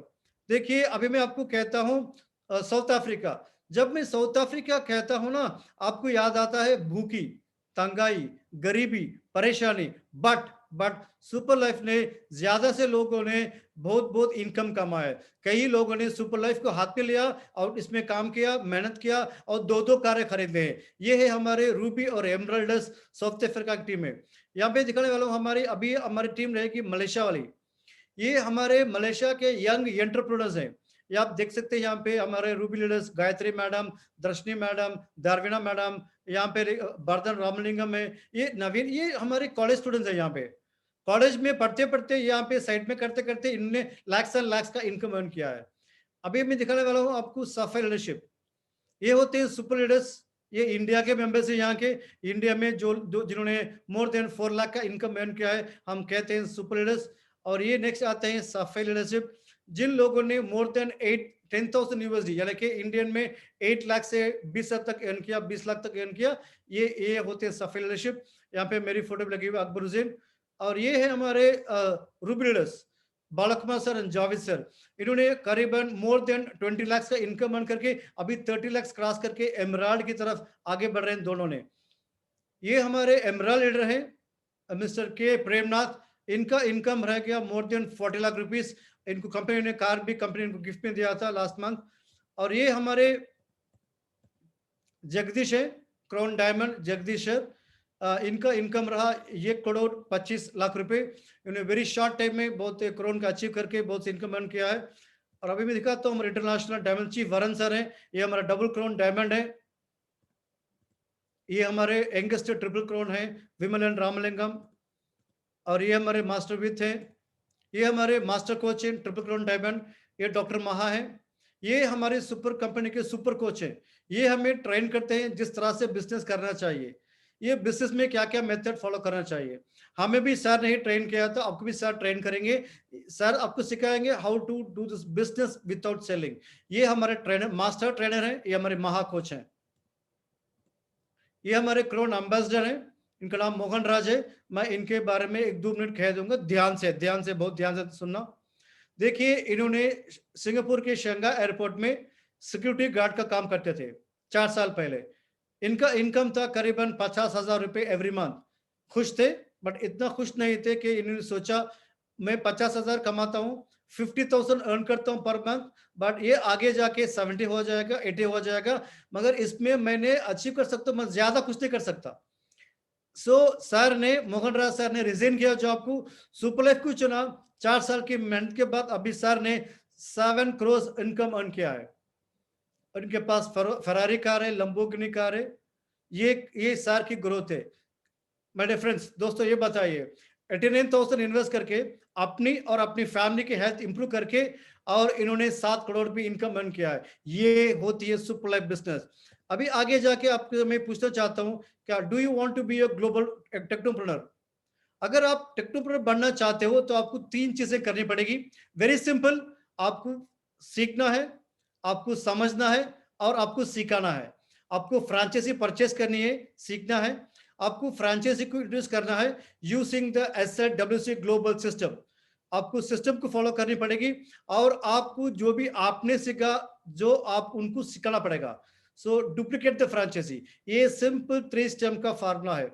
देखिए अभी मैं आपको कहता हूँ साउथ अफ्रीका। जब मैं साउथ अफ्रीका कहता हूँ ना, आपको याद आता है भूखी, तंगाई, गरीबी, परेशानी। बट सुपर लाइफ ने ज्यादा से लोगों ने बहुत बहुत इनकम कमाया। कई लोगों ने सुपर लाइफ को हाथ में लिया और इसमें काम किया, मेहनत किया और 2-2 कारें खरीदे हैं। ये है हमारे रूबी और एमराल्डस साउथ अफ्रीका की टीम है। यहाँ पे दिखाने वाला हूँ हमारी टीम रहेगी मलेशिया वाली। ये हमारे मलेशिया के यंग एंटरप्रेन्योर्स हैं। ये आप देख सकते हैं, यहाँ पे हमारे रूबी लीडर्स गायत्री मैडम, दर्शनी मैडम, दारविना मैडम, यहाँ पे बर्धन रामलिंगम है, ये नवीन, ये हमारे कॉलेज स्टूडेंट्स हैं। यहाँ पे कॉलेज में पढ़ते पढ़ते यहाँ पे साइड में करते करते इनने लाख्स एंड लाख्स का इनकम अर्न किया है। अभी मैं दिखाने वाला हूँ आपको सफाई लीडरशिप। ये होते हैं सुपर लीडर्स। ये इंडिया के मेंबर्स हैं यहाँ के। इंडिया में जो जिन्होंने मोर देन 4 लाख का इनकम अर्न किया है, हम कहते हैं सुपर लीडर्स। और ये नेक्स्ट आते हैं सफाई लीडरशिप। जिन लोगों ने मोर देन 10,000 यूएसडी यानी कि इंडियन में 8 लाख से 20 लाख तक अर्न किया, 20 लाख तक अर्न किया, ये होते हैं सफाई लीडरशिप। यहाँ पे मेरी फोटो भी लगी हुई अकबर हुसैन। और ये है हमारे Ruby leaders, Balkumar sir and Javed sir. इन्होंने करीबन मोर देन 20 लाख का इनकम अर्न करके अभी 30 लाख क्रॉस करके एमराल्ड की तरफ आगे बढ़ रहे हैं दोनों ने। ये हमारे एमराल्ड लीडर हैं मिस्टर के प्रेमनाथ। इनका इनकम रह गया मोर देन 40 लाख रुपीस। इनको कंपनी ने कार भी कंपनी इनको गिफ्ट में दिया था लास्ट मंथ। और ये हमारे जगदीश है, क्राउन डायमंड जगदीश है। इनका इनकम रहा 1,25,00,000 रुपए। इन्होंने वेरी शॉर्ट टाइम में बहुत क्राउन का अचीव करके बहुत से इनकम अर्न किया है। और अभी मैं दिखाता हूँ हमारे international diamond chief Varun sir है। ये हमारा डबल क्राउन डायमंड है। ये हमारे यंगेस्ट ट्रिपल क्राउन है विमल एंड रामलिंगम। और ये हमारे मास्टर विथ हैं ये हमारे मास्टर कोच हैं ट्रिपल क्राउन डायमंड, ये डॉक्टर महा है। ये हमारे सुपर कंपनी के सुपर कोच हैं। ये हमें ट्रेन करते हैं जिस तरह से बिजनेस करना चाहिए, ये बिजनेस में क्या क्या मेथड फॉलो करना चाहिए। हमें भी सर ने ट्रेन किया था, आपको भी सर ट्रेन करेंगे। सर आपको सिखाएंगे how to do this business without selling. ये हमारे ट्रेनर, मास्टर ट्रेनर हैं, ये हमारे महा कोच हैं। ये हमारे क्राउन एम्बेसडर हैं, इनका नाम मोहन राज है। मैं इनके बारे में 1-2 मिनट कह दूंगा, ध्यान से बहुत ध्यान से सुनना। देखिए, इन्होंने सिंगापुर के शंघाई एयरपोर्ट में सिक्योरिटी गार्ड का काम करते थे 4 साल पहले। इनका इनकम था करीबन 50,000 रुपए एवरी मंथ। खुश थे, बट इतना खुश नहीं थे कि इन्होंने सोचा मैं 50,000 कमाता हूँ, 50,000 अर्न करता हूँ पर मंथ, बट ये आगे जाके 70 हो जाएगा, 80 हो जाएगा, मगर इसमें मैंने अचीव कर सकता हूँ, मैं ज्यादा कुछ नहीं कर सकता। सर ने, मोहन राज सर ने रिजाइन किया जॉब को, सुपर लाइफ को चुना। 4 साल की मेहनत के बाद अभी सर ने 7 करोड़ इनकम अर्न किया है। उनके पास फरारी कार है, लंबोर्गिनी कार है। ये सर की ग्रोथ है। मेरे फ्रेंड्स, दोस्तों, ये बताइए 89,000 इन्वेस्ट करके अपनी और अपनी फैमिली की हेल्थ इंप्रूव करके, और इन्होंने 7 करोड़ भी इनकम अर्न किया है। ये होती है सुपर लाइफ बिजनेस। अभी आगे जाके आपको मैं पूछना चाहता हूं, क्या do you want to be a global technopreneur? अगर आप टेक्नोप्रेन्योर बनना चाहते हो तो आपको 3 चीजें करनी पड़ेगी। वेरी सिंपल, आपको सीखना है, आपको समझना है, और आपको सिखाना है। आपको फ्रेंचाइजी परचेस करनी है, सीखना है। आपको फ्रेंचाइजी को इंट्रोड्यूस करना है using the SWC global system. आपको सिस्टम को फॉलो करनी पड़ेगी, और आपको जो भी आपने सीखा, जो आप उनको सिखाना पड़ेगा। सो डुप्लीकेट द फ्रेंचाइजी। ये सिंपल 3 स्टेप का फार्मूला है।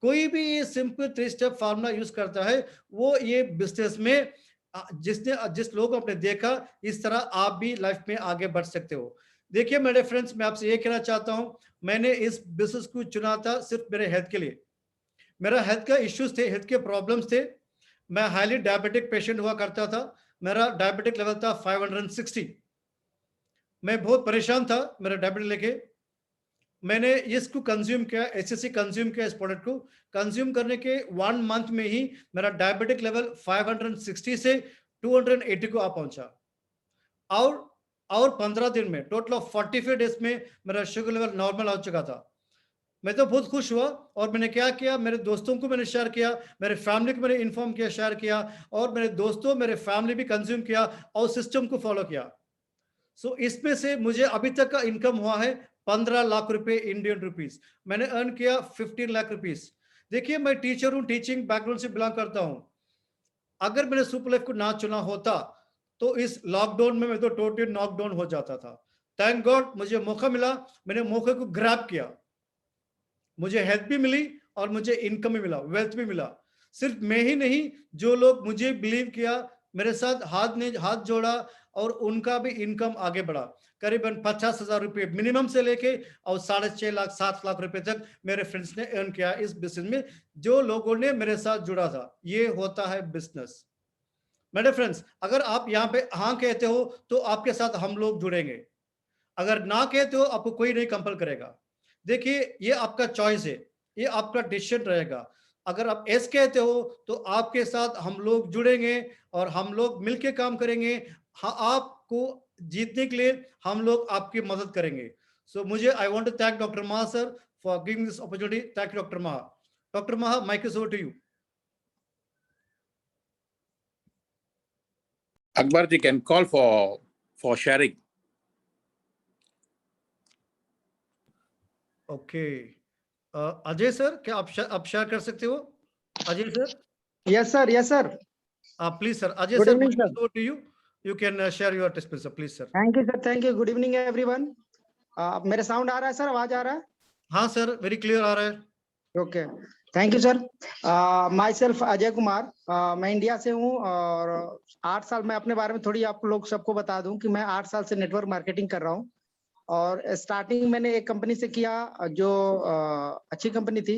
कोई भी ये सिंपल 3 स्टेप फार्मूला यूज करता है, वो ये बिजनेस में जिस लोग आपने देखा, इस तरह आप भी लाइफ में आगे बढ़ सकते हो। देखिए मेरे फ्रेंड्स, मैं आपसे ये कहना चाहता हूं, मैंने इस बिजनेस को चुना था सिर्फ मेरे हेल्थ के लिए। मेरा हेल्थ का इश्यूज थे, हेल्थ के प्रॉब्लम्स थे। मैं हाईली डायबिटिक पेशेंट हुआ करता था। मेरा डायबिटिक लेवल था 560। मैं बहुत परेशान था मेरा डायबिटिक लेके। मैंने इसको कंज्यूम किया, HSC कंज्यूम किया। इस प्रोडक्ट को कंज्यूम करने के 1 मंथ में ही मेरा डायबिटिक लेवल 560 से 280 को आ पहुंचा, और 15 दिन में, टोटल ऑफ 45 डेज में मेरा शुगर लेवल नॉर्मल हो चुका था। मैं तो बहुत खुश हुआ, और मैंने क्या किया, मेरे दोस्तों को मैंने शेयर किया, मेरे फैमिली को मैंने इन्फॉर्म किया, शेयर किया, और मेरे दोस्तों, मेरे फैमिली भी कंज्यूम किया और सिस्टम को फॉलो किया। सो इसमें से मुझे अभी तक का इनकम हुआ है 15 लाख रुपए इंडियन रुपीस। मैंने अर्न किया 15 लाख रुपीस। देखिए, मैं टीचर हूं, टीचिंग बैकग्राउंड से बिलोंग करता हूं। अगर मैंने सुपर लाइफ को ना चुना होता तो इस लॉकडाउन में मैं तो टोटली नॉकडाउन हो जाता था। थैंक गॉड मुझे मौका मिला, मैंने मौके को ग्रैब किया। मुझे हेल्थ भी मिली और मुझे इनकम भी मिला, वेल्थ भी मिला। सिर्फ मैं ही नहीं, जो लोग मुझे बिलीव किया, मेरे साथ हाथ जोड़ा, और उनका भी इनकम आगे बढ़ा। करीबन 50,000 रुपए मिनिमम से लेके और 6.5 लाख 7 लाख रुपए तक मेरे फ्रेंड्स ने अर्न किया इस बिजनेस में, जो लोगों ने मेरे साथ जुड़ा था। ये होता है बिजनेस। मेरे फ्रेंड्स, अगर आप यहाँ पे हाँ कहते हो तो आपके साथ हम लोग जुड़ेंगे, अगर ना कहते हो आपको कोई नहीं कंपल करेगा। देखिए, ये आपका चॉइस है, ये आपका डिसीजन रहेगा। अगर आप एस कहते हो तो आपके साथ हम लोग जुड़ेंगे और हम लोग मिलके काम करेंगे। हाँ, आपको जीतने के लिए हम लोग आपकी मदद करेंगे। सो मुझे I want to thank doctor Maha sir for giving this opportunity. Thank you doctor Maha. Doctor Maha, mike is over to you. Akbar ji can call for sharing. Okay, Ajay sir, क्या आप शेयर कर सकते हो? Ajay sir? Yes, sir. Yes, sir. Please sir, Ajay Good sir, evening, mic is sir. over to you. You can share your testimony, sir. Please, sir. Thank you, sir. Thank you. Good evening, everyone. मेरे साउंड आ रहा है सर? आवाज आ रहा है? हाँ सर, वेरी क्लियर आ रहा है। Okay, thank you sir. My self Ajay Kumar, मैं इंडिया से हूँ, और 8 साल, मैं अपने बारे में थोड़ी आप लोग सबको बता दूं कि मैं 8 साल से नेटवर्क मार्केटिंग कर रहा हूँ। और स्टार्टिंग मैंने एक कंपनी से किया जो अच्छी कंपनी थी,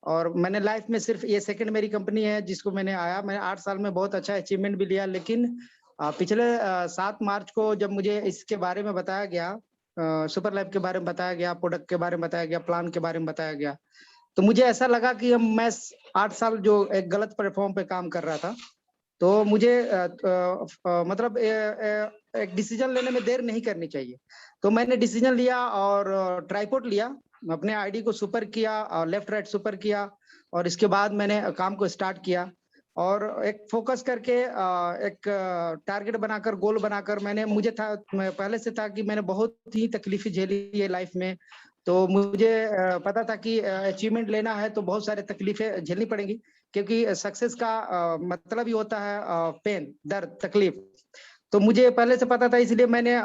और मैंने लाइफ में सिर्फ ये सेकंड मेरी कंपनी है जिसको मैंने आया। मैंने 8 साल में बहुत अच्छा अचीवमेंट भी लिया, लेकिन पिछले 7 मार्च को जब मुझे इसके बारे में बताया गया, सुपर लाइफ के बारे में बताया गया, प्रोडक्ट के बारे में बताया गया, प्लान के बारे में बताया गया, तो मुझे ऐसा लगा कि मैं 8 साल जो एक गलत प्लेटफॉर्म पे काम कर रहा था। तो मुझे मतलब एक डिसीजन लेने में देर नहीं करनी चाहिए। तो मैंने डिसीजन लिया और ट्राइपॉड लिया, अपने आईडी को सुपर किया और लेफ्ट राइट सुपर किया और इसके बाद मैंने काम को स्टार्ट किया और एक फोकस करके एक टारगेट बनाकर गोल बनाकर मुझे था, मैं पहले से था कि मैंने बहुत ही तकलीफें झेली है लाइफ में। तो मुझे पता था कि अचीवमेंट लेना है तो बहुत सारे तकलीफें झेलनी पड़ेंगी, क्योंकि सक्सेस का मतलब ही होता है पेन, दर्द, तकलीफ। तो मुझे पहले से पता था, इसलिए मैंने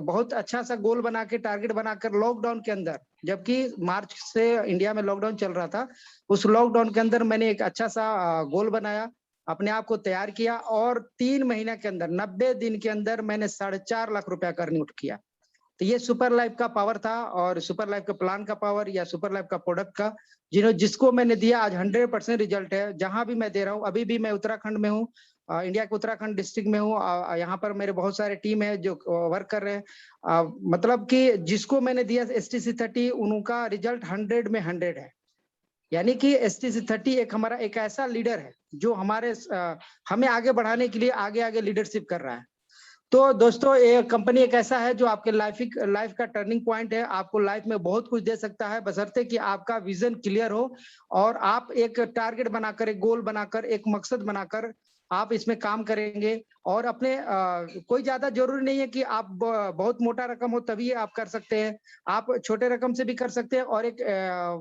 बहुत अच्छा सा गोल बना के टारगेट बनाकर लॉकडाउन के अंदर, जबकि मार्च से इंडिया में लॉकडाउन चल रहा था, उस लॉकडाउन के अंदर मैंने एक अच्छा सा गोल बनाया, अपने आप को तैयार किया और 3 महीने के अंदर 90 दिन के अंदर मैंने 4.5 लाख रुपया का अर्निंग किया। तो ये सुपर लाइफ का पावर था और सुपर लाइफ का प्लान का पावर या सुपर लाइफ का प्रोडक्ट का जिसको मैंने दिया आज 100% रिजल्ट है। जहां भी मैं दे रहा हूँ, अभी भी मैं उत्तराखंड में हूँ, इंडिया के उत्तराखंड डिस्ट्रिक्ट में हूँ। यहाँ पर मेरे बहुत सारे टीम है जो वर्क कर रहे हैं। मतलब कि जिसको मैंने दिया STC30 उनका रिजल्ट 100 में 100 है। यानी कि STC30 एक हमारा एक ऐसा लीडर है जो हमें आगे बढ़ाने के लिए आगे आगे लीडरशिप कर रहा है। तो दोस्तों, ये कंपनी एक ऐसा है जो आपके लाइफ का टर्निंग पॉइंट है, आपको लाइफ में बहुत कुछ दे सकता है, बशर्ते कि आपका विजन क्लियर हो और आप एक टारगेट बनाकर, एक गोल बनाकर, एक मकसद बनाकर आप इसमें काम करेंगे। और अपने कोई ज्यादा जरूरी नहीं है कि आप बहुत मोटा रकम हो तभी आप कर सकते हैं, आप छोटे रकम से भी कर सकते हैं और एक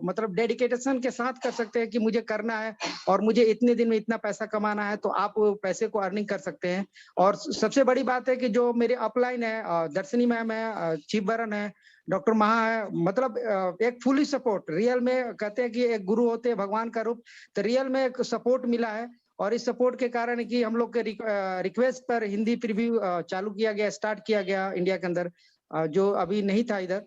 मतलब डेडिकेशन के साथ कर सकते हैं कि मुझे करना है और मुझे इतने दिन में इतना पैसा कमाना है, तो आप पैसे को अर्निंग कर सकते हैं। और सबसे बड़ी बात है कि जो मेरे अपलाइन है, दर्शनी मैम है, चीफ बरन है, डॉक्टर महा है, मतलब एक फुली सपोर्ट, रियल में कहते हैं कि एक गुरु होते हैं भगवान का रूप, तो रियल में एक सपोर्ट मिला है। और इस सपोर्ट के कारण कि हम लोग के रिक्वेस्ट पर हिंदी प्रीव्यू चालू किया गया, स्टार्ट किया गया इंडिया के अंदर, जो अभी नहीं था इधर।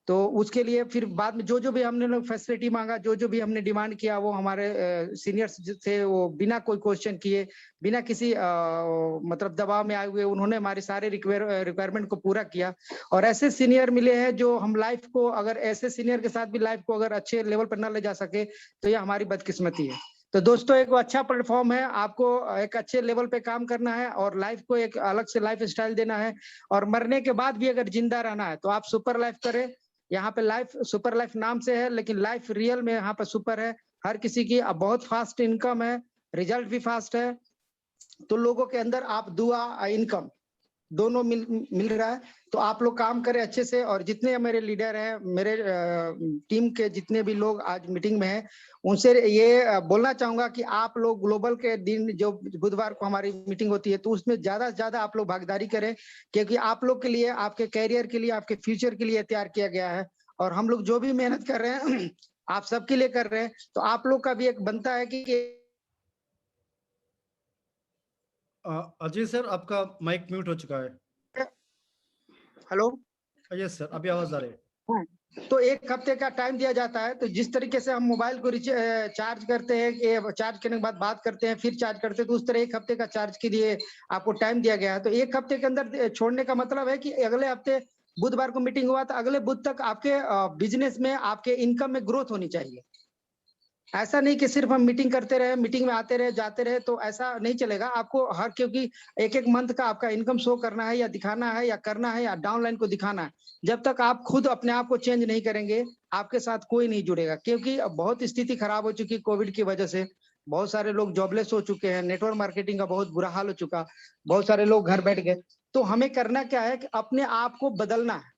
तो उसके लिए फिर बाद में जो भी हमने लोग फैसिलिटी मांगा, जो भी हमने डिमांड किया, वो हमारे सीनियर्स थे, वो बिना कोई क्वेश्चन किए, बिना किसी मतलब दबाव में आए हुए उन्होंने हमारे सारे रिक्वायरमेंट को पूरा किया। और ऐसे सीनियर मिले हैं जो हम लाइफ को, अगर ऐसे सीनियर के साथ भी लाइफ को अगर अच्छे लेवल पर न ले जा सके तो यह हमारी बदकिस्मती है। तो दोस्तों, एक अच्छा प्लेटफॉर्म है, आपको एक अच्छे लेवल पे काम करना है और लाइफ को एक अलग से लाइफ स्टाइल देना है। और मरने के बाद भी अगर जिंदा रहना है तो आप सुपर लाइफ करें। यहाँ पे लाइफ सुपर लाइफ नाम से है, लेकिन लाइफ रियल में यहाँ पे सुपर है। हर किसी की अब बहुत फास्ट इनकम है, रिजल्ट भी फास्ट है। तो लोगों के अंदर आप दुआ, इनकम दोनों मिल रहा है। तो आप लोग काम करें अच्छे से। और जितने मेरे लीडर हैं, मेरे टीम के जितने भी लोग आज मीटिंग में हैं, उनसे ये बोलना चाहूंगा कि आप लोग ग्लोबल के दिन, जो बुधवार को हमारी मीटिंग होती है, तो उसमें ज्यादा से ज्यादा आप लोग भागीदारी करें, क्योंकि आप लोग के लिए, आपके कैरियर के लिए, आपके फ्यूचर के लिए तैयार किया गया है। और हम लोग जो भी मेहनत कर रहे हैं आप सबके लिए कर रहे हैं। तो आप लोग का भी एक बनता है कि अजय सर, आपका माइक म्यूट हो चुका है। हेलो, यस सर, अभी आवाज आ रही है। तो 1 हफ्ते का टाइम दिया जाता है। तो जिस तरीके से हम मोबाइल को चार्ज करते हैं, चार्ज करने के बाद बात करते हैं, फिर चार्ज करते हैं, तो उस तरह 1 हफ्ते का चार्ज के लिए आपको टाइम दिया गया है। तो 1 हफ्ते के अंदर छोड़ने का मतलब है कि अगले हफ्ते बुधवार को मीटिंग हुआ तो अगले बुध तक आपके बिजनेस में, आपके इनकम में ग्रोथ होनी चाहिए। ऐसा नहीं कि सिर्फ हम मीटिंग करते रहे, मीटिंग में आते रहे, जाते रहे, तो ऐसा नहीं चलेगा। आपको क्योंकि एक मंथ का आपका इनकम शो करना है, या दिखाना है, या करना है, या डाउनलाइन को दिखाना है। जब तक आप खुद अपने आप को चेंज नहीं करेंगे, आपके साथ कोई नहीं जुड़ेगा। क्योंकि बहुत स्थिति खराब हो चुकी कोविड की वजह से, बहुत सारे लोग जॉबलेस हो चुके हैं, नेटवर्क मार्केटिंग का बहुत बुरा हाल हो चुका, बहुत सारे लोग घर बैठ गए। तो हमें करना क्या है कि अपने आप को बदलना है।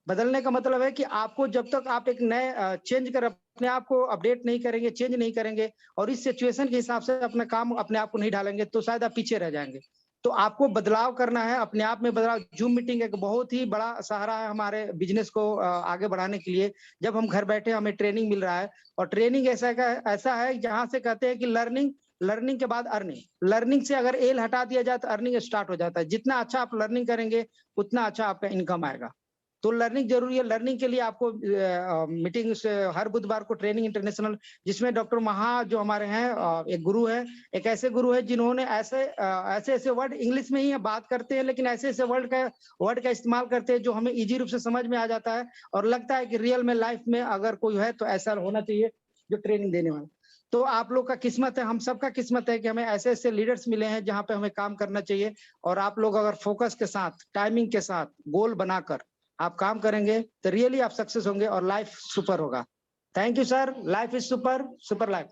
बदलने का मतलब है कि आपको, जब तक आप एक नए चेंज कर अपने आप को अपडेट नहीं करेंगे, चेंज नहीं करेंगे और इस सिचुएशन के हिसाब से अपना काम, अपने आप को नहीं ढालेंगे, तो शायद आप पीछे रह जाएंगे। तो आपको बदलाव करना है, अपने आप में बदलाव। जूम मीटिंग एक बहुत ही बड़ा सहारा है हमारे बिजनेस को आगे बढ़ाने के लिए। जब हम घर बैठे हमें ट्रेनिंग मिल रहा है, और ट्रेनिंग ऐसा है जहां से कहते हैं कि लर्निंग के बाद अर्निंग। लर्निंग से अगर एल हटा दिया जाए तो अर्निंग स्टार्ट हो जाता है। जितना अच्छा आप लर्निंग करेंगे उतना अच्छा आपका इनकम आएगा। तो लर्निंग जरूरी है। लर्निंग के लिए आपको मीटिंग से हर बुधवार को ट्रेनिंग इंटरनेशनल, जिसमें डॉक्टर महा जो हमारे हैं, एक गुरु है, एक ऐसे गुरु है जिन्होंने ऐसे वर्ड, इंग्लिश में ही बात करते हैं, लेकिन ऐसे वर्ड का इस्तेमाल करते हैं जो हमें इजी रूप से समझ में आ जाता है और लगता है कि रियल में लाइफ में अगर कोई है तो ऐसा होना चाहिए जो ट्रेनिंग देने वाला। तो आप लोग का किस्मत है, हम सबका किस्मत है कि हमें ऐसे ऐसे लीडर्स मिले हैं जहां पे हमें काम करना चाहिए। और आप लोग अगर फोकस के साथ, टाइमिंग के साथ, गोल बनाकर आप काम करेंगे तो रियली आप सक्सेस होंगे और लाइफ सुपर होगा। Thank you sir, life is super, super life.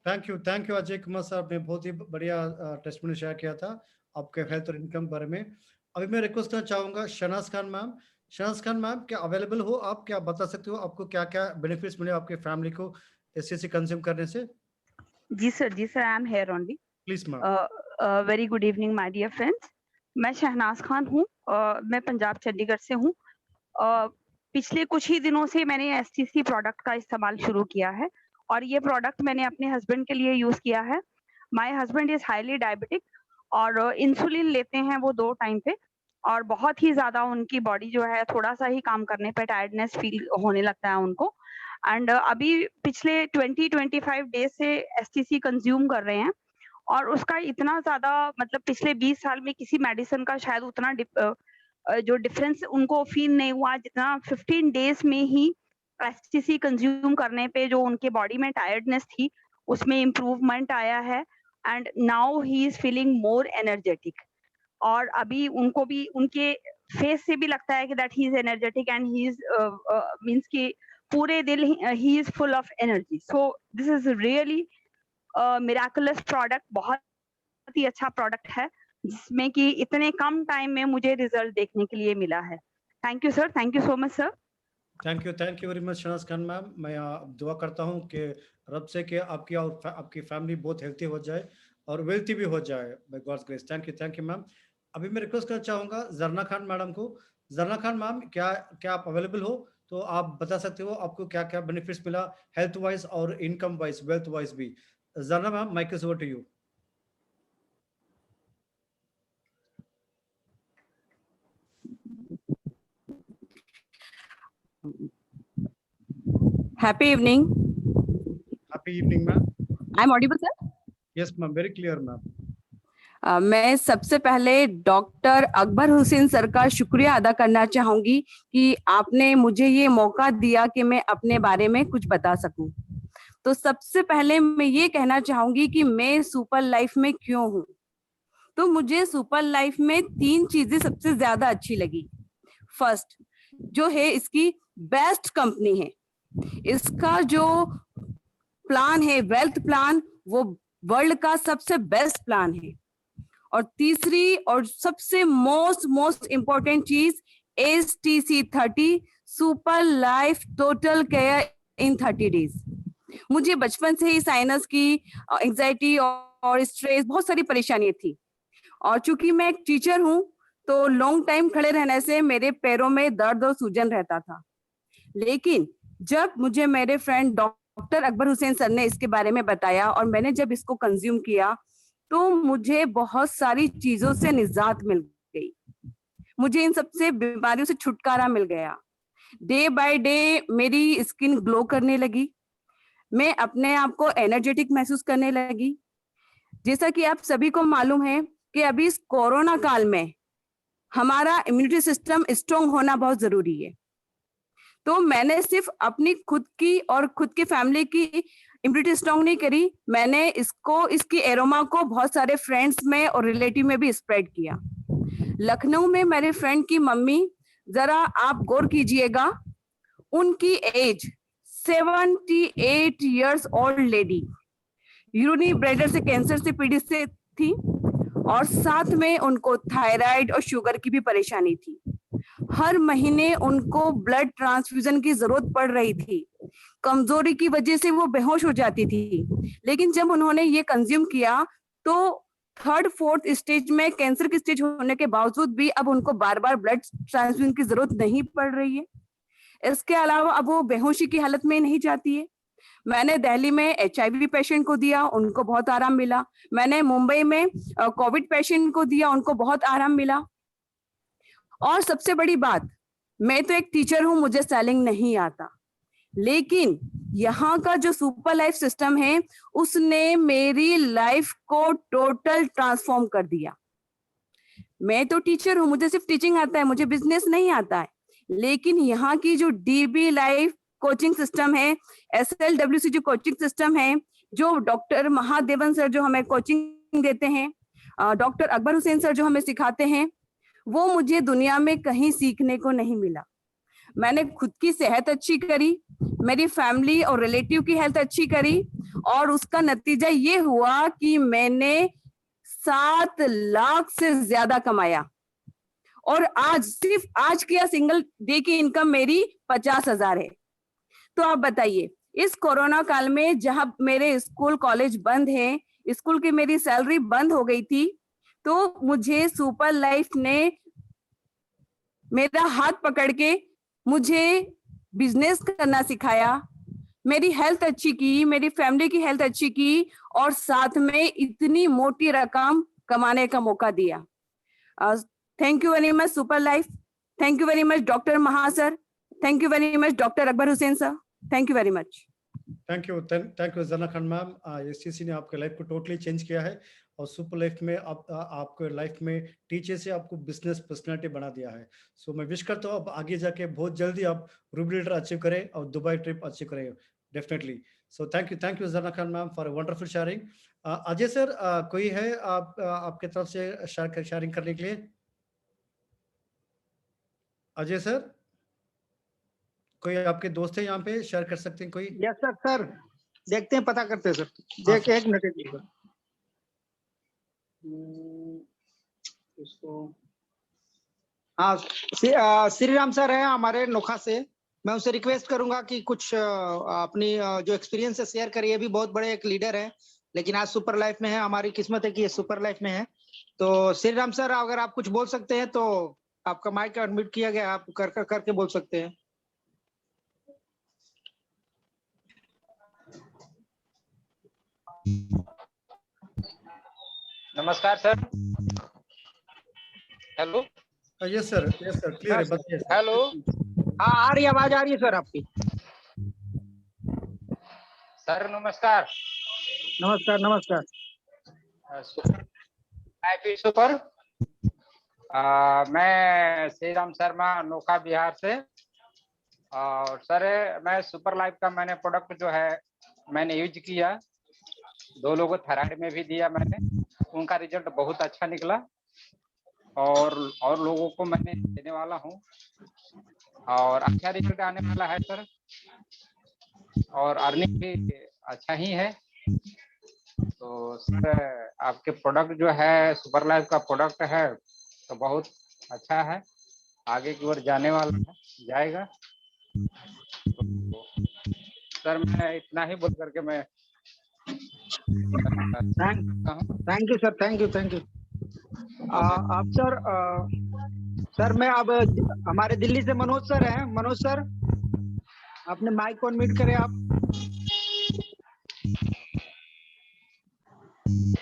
Thank you Ajay Kumar साहब ने बहुत ही बढ़िया टेस्टमोनी शेयर किया था आपके हेल्थ और इनकम बारे में। अभी मैं रिक्वेस्ट करना चाहूंगा शहनाज खान मैम। शहनाज खान मैम, क्या अवेलेबल हो आप? क्या बता सकते हो आपको क्या क्या बेनिफिट्स मिले आपके फैमिली को एससीसी कंज्यूम करने से? जी sir, I am here only. Please ma'am. Very good evening my dear friends. मैं शहनाज खान हूँ, मैं पंजाब चंडीगढ़ से हूँ। पिछले कुछ ही दिनों से मैंने एसटीसी प्रोडक्ट का इस्तेमाल शुरू किया है और ये प्रोडक्ट मैंने अपने हस्बैंड के लिए यूज किया है। My husband is highly diabetic और इंसुलिन लेते हैं वो 2 टाइम पे, और बहुत ही ज्यादा उनकी बॉडी जो है थोड़ा सा ही काम करने पे टायर्डनेस फील होने लगता है उनको। एंड अभी पिछले 20-25 डेज से एसटीसी कंज्यूम कर रहे हैं और उसका इतना ज्यादा, मतलब पिछले 20 साल में किसी मेडिसिन का शायद उतना जो डिफरेंस उनको फील नहीं हुआ जितना 15 डेज में ही एसटीसी कंज्यूम करने पे जो उनके बॉडी में टायर्डनेस थी उसमें इम्प्रूवमेंट आया है। And now he is feeling more energetic, और अभी उनको भी उनके फेस से भी लगता है कि that he is energetic and he is means कि पूरे दिन he is full of energy. So this is really miraculous product, बहुत ही अच्छा प्रोडक्ट है जिसमें कि इतने कम टाइम में मुझे रिजल्ट देखने के लिए मिला है। Thank you sir, thank you so much sir. Thank you very much Shahnaz Khan ma'am. मैं दुआ करता हूँ कि रब से कि आपकी और आपकी फैमिली बहुत हेल्थी हो जाए और वेल्थी भी हो जाए by God's grace. Thank you ma'am. अभी मैं रिक्वेस्ट करना चाहूंगा जरना खान मैडम को। जरना खान मैम, क्या आप अवेलेबल हो? तो आप बता सकते हो आपको क्या क्या बेनिफिट्स मिला हेल्थ वाइज और इनकम वाइज, वेल्थ वाइज भी। Jarna ma'am, mike is over to you. Happy evening. Happy evening, ma'am. I'm audible, sir? Yes, ma'am. Very clear, ma'am. मैं सबसे पहले डॉक्टर अकबर हुसैन सर का शुक्रिया अदा करना चाहूंगी कि आपने मुझे ये मौका दिया कि मैं अपने बारे में कुछ बता सकूं। तो सबसे पहले मैं ये कहना चाहूंगी कि मैं सुपर लाइफ में क्यों हूं। तो मुझे सुपर लाइफ में 3 चीजें सबसे ज्यादा अच्छी लगी। फर्स्ट जो है, इसकी बेस्ट कंपनी है, इसका जो प्लान है वेल्थ प्लान वो वर्ल्ड का सबसे बेस्ट प्लान है। और तीसरी और सबसे मोस्ट इम्पोर्टेंट चीज STC30 super life total care इन 30 डेज। मुझे बचपन से ही साइनस की एंजाइटी और स्ट्रेस, बहुत सारी परेशानियां थी, और चूंकि मैं एक टीचर हूं तो लॉन्ग टाइम खड़े रहने से मेरे पैरों में दर्द और सूजन रहता था। लेकिन जब मुझे मेरे friend doctor Akbar Hussain sir ने इसके बारे में बताया और मैंने जब इसको कंज्यूम किया तो मुझे बहुत सारी चीजों से निजात मिल गई, मुझे इन सबसे बीमारियों से छुटकारा मिल गया। डे बाय डे मेरी स्किन ग्लो करने लगी, मैं अपने आप को एनर्जेटिक महसूस करने लगी। जैसा कि आप सभी को मालूम है कि अभी इस कोरोना काल में हमारा इम्यूनिटी सिस्टम स्ट्रॉन्ग होना बहुत जरूरी है। तो मैंने सिर्फ अपनी खुद की और खुद की फैमिली की इम्यूनिटी स्ट्रॉन्ग नहीं करी, मैंने इसकी एरोमा को बहुत सारे फ्रेंड्स में और रिलेटिव में भी स्प्रेड किया। लखनऊ में मेरे फ्रेंड की मम्मी, जरा आप गौर कीजिएगा, उनकी age 78 years old lady, urinary bladder से कैंसर से पीड़ित से थी और साथ में उनको थायराइड और शुगर की भी परेशानी थी। हर महीने उनको ब्लड ट्रांसफ्यूजन की जरूरत पड़ रही थी, कमजोरी की वजह से वो बेहोश हो जाती थी। लेकिन जब उन्होंने ये कंज्यूम किया तो 3rd-4th स्टेज में कैंसर की स्टेज होने के बावजूद भी अब उनको बार बार ब्लड ट्रांसफ्यूजन की जरूरत नहीं पड़ रही है। इसके अलावा अब वो बेहोशी की हालत में नहीं जाती है। मैंने दिल्ली में HIV पेशेंट को दिया, उनको बहुत आराम मिला। मैंने मुंबई में कोविड पेशेंट को दिया, उनको बहुत आराम मिला। और सबसे बड़ी बात, मैं तो एक टीचर हूं, मुझे सेलिंग नहीं आता, लेकिन यहाँ का जो सुपर लाइफ सिस्टम है उसने मेरी लाइफ को टोटल ट्रांसफॉर्म कर दिया। मैं तो टीचर हूं, मुझे सिर्फ टीचिंग आता है, मुझे बिजनेस नहीं आता है, लेकिन यहाँ की जो DB लाइफ कोचिंग सिस्टम है, SLWC जो कोचिंग सिस्टम है, जो डॉक्टर महादेवन सर जो हमें कोचिंग देते हैं, डॉक्टर अकबर हुसैन सर जो हमें सिखाते हैं, वो मुझे दुनिया में कहीं सीखने को नहीं मिला। मैंने खुद की सेहत अच्छी करी, मेरी फैमिली और रिलेटिव की हेल्थ अच्छी करी, और उसका नतीजा ये हुआ कि मैंने 7 लाख से ज्यादा कमाया। और आज सिर्फ आज की सिंगल डे की इनकम मेरी 50,000 है। तो आप बताइए, इस कोरोना काल में जहां मेरे स्कूल कॉलेज बंद हैं, स्कूल की मेरी सैलरी बंद हो गई थी, तो मुझे सुपर लाइफ ने मेरा हाथ पकड़ के मुझे बिजनेस करना सिखाया, मेरी हेल्थ अच्छी की, मेरी फैमिली की हेल्थ अच्छी की, और साथ में इतनी मोटी रकम कमाने का मौका दिया। Thank you very much super life, thank you very much doctor Maha sir, thank you very much doctor Akbar Hussain sir, thank you very much. Thank you Jana Khan ma'am. STC ने आपके लाइफ को टोटली चेंज किया है, और सुपर लाइफ में आपको लाइफ में टीचर से आपको बिजनेस पर्सनालिटी बना दिया है। सो मैं विश करता हूँ आप आगे जाके बहुत जल्दी आप रूब लीडर अचीव करें और दुबई ट्रिप अचीव करें definitely. So thank you Jana Khan ma'am for wonderful sharing. Ajay sir, कोई है आपके तरफ से शेयरिंग करने के लिए? अजय सर, कोई आपके दोस्त है यहाँ पे, शेयर कर सकते हैं कोई? यस सर, सर देखते हैं, पता करते हैं सर। देख एक मिनट सर। इसको हाँ, श्री राम सर है हमारे नोखा से। मैं उनसे रिक्वेस्ट करूंगा कि कुछ अपनी जो एक्सपीरियंस है शेयर करिए। भी बहुत बड़े एक लीडर है, लेकिन आज सुपर लाइफ में है। हमारी किस्मत है कि ये सुपर लाइफ में है। तो श्री राम सर, अगर आप कुछ बोल सकते हैं तो आपका माइक अनम्यूट किया गया, आप करके बोल सकते हैं। नमस्कार sir. Hello. Yes sir clear है, बताइए सर। हेलो। हाँ, आ रही आवाज, आ रही है सर आपकी। सर नमस्कार। नमस्कार नमस्कार। सुपर। मैं श्री राम शर्मा, नोखा बिहार से। और सर मैं सुपर लाइफ का मैंने प्रोडक्ट जो है मैंने यूज किया, 2 लोगों को थायराइड में भी दिया मैंने, उनका रिजल्ट बहुत अच्छा निकला, और लोगों को मैंने देने वाला हूँ, और अच्छा रिजल्ट आने वाला है सर, और अर्निंग भी अच्छा ही है। तो सर आपके प्रोडक्ट जो है सुपर लाइफ का प्रोडक्ट है तो बहुत अच्छा है, आगे की ओर जाने वाला है, जाएगा। तो सर मैं इतना ही बोल करके मैं thank you sir, thank you. आप सर, सर मैं अब हमारे दिल्ली से मनोज सर हैं। मनोज सर, आपने माइक को अनम्यूट करें आप।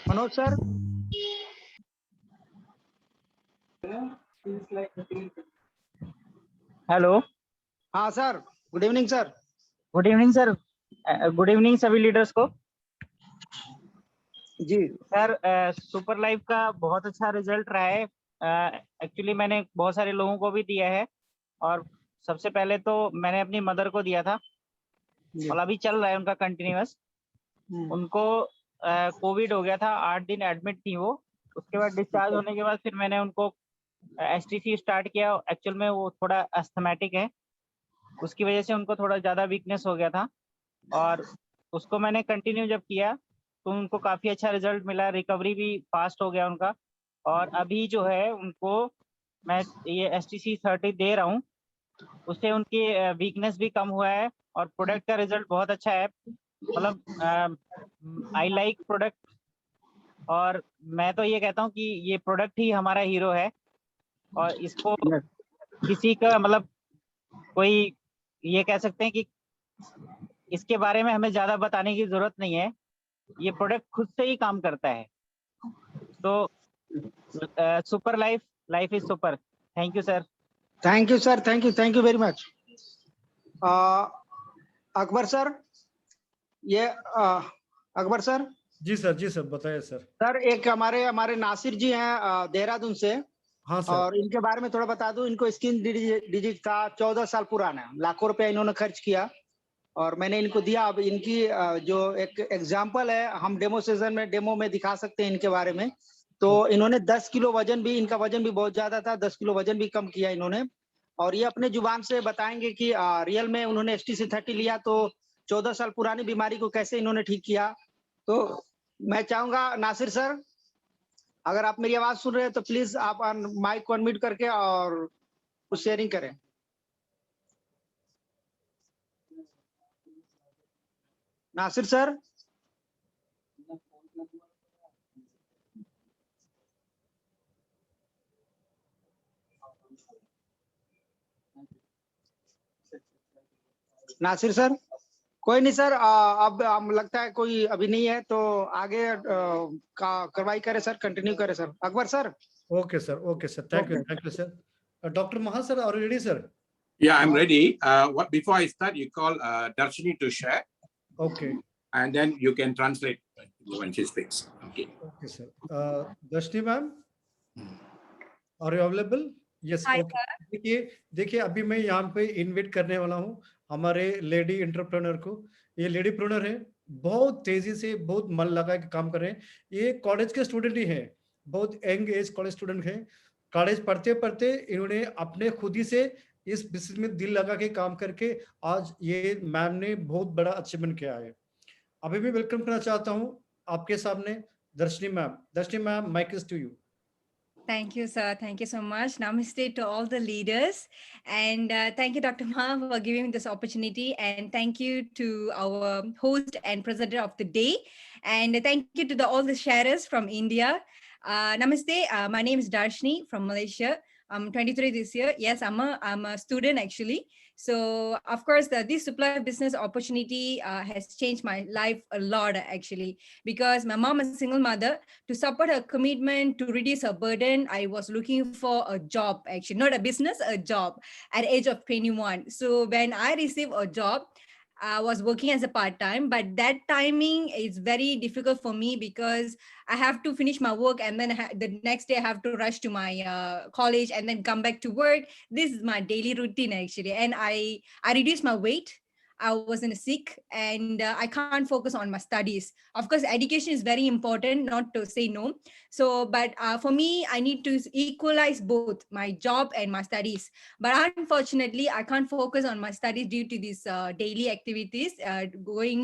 मनोज सर। हेलो। हाँ sir, good evening sir. Good evening sir. Good evening सभी लीडर्स को। जी सर, सुपर लाइफ का बहुत अच्छा रिजल्ट रहा है। एक्चुअली मैंने बहुत सारे लोगों को भी दिया है, और सबसे पहले तो मैंने अपनी मदर को दिया था, और अभी चल रहा है उनका कंटिन्यूअस। उनको कोविड हो गया था, 8 दिन एडमिट थी वो। उसके बाद डिस्चार्ज होने के बाद फिर मैंने उनको एसटीसी स्टार्ट किया। एक्चुअल में वो थोड़ा अस्थमेटिक है, उसकी वजह से उनको थोड़ा ज्यादा वीकनेस हो गया था, और उसको मैंने कंटिन्यू जब किया तो उनको काफी अच्छा रिजल्ट मिला, रिकवरी भी फास्ट हो गया उनका। और अभी जो है उनको मैं ये STC 30 दे रहा हूँ, उससे उनकी वीकनेस भी कम हुआ है, और प्रोडक्ट का रिजल्ट बहुत अच्छा है। मतलब आई लाइक प्रोडक्ट, और मैं तो ये कहता हूँ कि ये प्रोडक्ट ही हमारा हीरो है, और इसको किसी का मतलब कोई ये कह सकते हैं कि इसके बारे में हमें ज्यादा बताने की जरूरत नहीं है, ये प्रोडक्ट खुद से ही काम करता है। तो super life is super. Thank you sir. Thank you sir, thank you very much. Akbar sir, ये अकबर सर। जी सर बताइए सर। सर एक हमारे नासिर जी हैं देहरादून से। हाँ सर। और इनके बारे में थोड़ा बता दूं, इनको स्किन डिजीज था, 14 साल पुराना, लाखों रुपया इन्होंने खर्च किया, और मैंने इनको दिया। अब इनकी जो एक एग्जाम्पल है, हम डेमो में दिखा सकते हैं इनके बारे में। तो इन्होंने 10 किलो वजन भी, इनका वजन भी बहुत ज्यादा था, 10 किलो वजन भी कम किया इन्होंने। और ये अपने जुबान से बताएंगे कि रियल में उन्होंने STC30 लिया तो 14 साल पुरानी बीमारी को कैसे इन्होंने ठीक किया। तो मैं चाहूंगा नासिर सर, अगर आप मेरी आवाज सुन रहे हैं तो प्लीज आप माइक को अनम्यूट करके और कुछ शेयरिंग करें। नासिर सर। नासिर सर, कोई नहीं सर, अब लगता है कोई अभी नहीं है, तो आगे कार्रवाई करें सर, कंटिन्यू करें sir. Akbar sir. Okay, sir. Okay, sir. Thank you, sir. Dr. Maha, sir, are you ready, sir? Yeah, I'm ready. Before I start, you call Darshini to share. Okay. And then you can translate when she speaks. Okay. Okay, sir. Darshini ma'am, are you available? Yes. Hi, okay. देखिए अभी मैं यहाँ पे इनवाइट करने वाला हूँ हमारे लेडी एंटरप्रेन्योर को। ये लेडी प्रेन्योर है, बहुत तेजी से बहुत मन लगा के काम कर रहे हैं। ये कॉलेज के स्टूडेंट ही है, बहुत यंग एज कॉलेज स्टूडेंट है। कॉलेज पढ़ते पढ़ते इन्होंने अपने खुद ही से इस बिजनेस में दिल लगा के काम करके आज ये मैम ने बहुत बड़ा अचीवमेंट किया है। अभी भी वेलकम करना चाहता हूँ आपके सामने Darshini ma'am. Darshini ma'am, mike is to you. Thank you, sir. Thank you so much. Namaste to all the leaders. And thank you, Dr. Ma, for giving me this opportunity. And thank you to our host and presenter of the day. And thank you to all the sharers from India. Namaste. My name is Darshini from Malaysia. I'm 23 this year. Yes, I'm a student actually. So of course, this supply business opportunity has changed my life a lot actually, because my mom is a single mother. To support her commitment, to reduce her burden, I was looking for a job actually, not a business, a job at age of 21. So when I received a job, I was working as a part-time, but that timing is very difficult for me because I have to finish my work and then the next day I have to rush to my college and then come back to work. This is my daily routine actually. And I reduced my weight. I wasn't sick and I can't focus on my studies. Of course, education is very important, not to say no. So, but for me, I need to equalize both my job and my studies. But unfortunately, I can't focus on my studies due to these daily activities,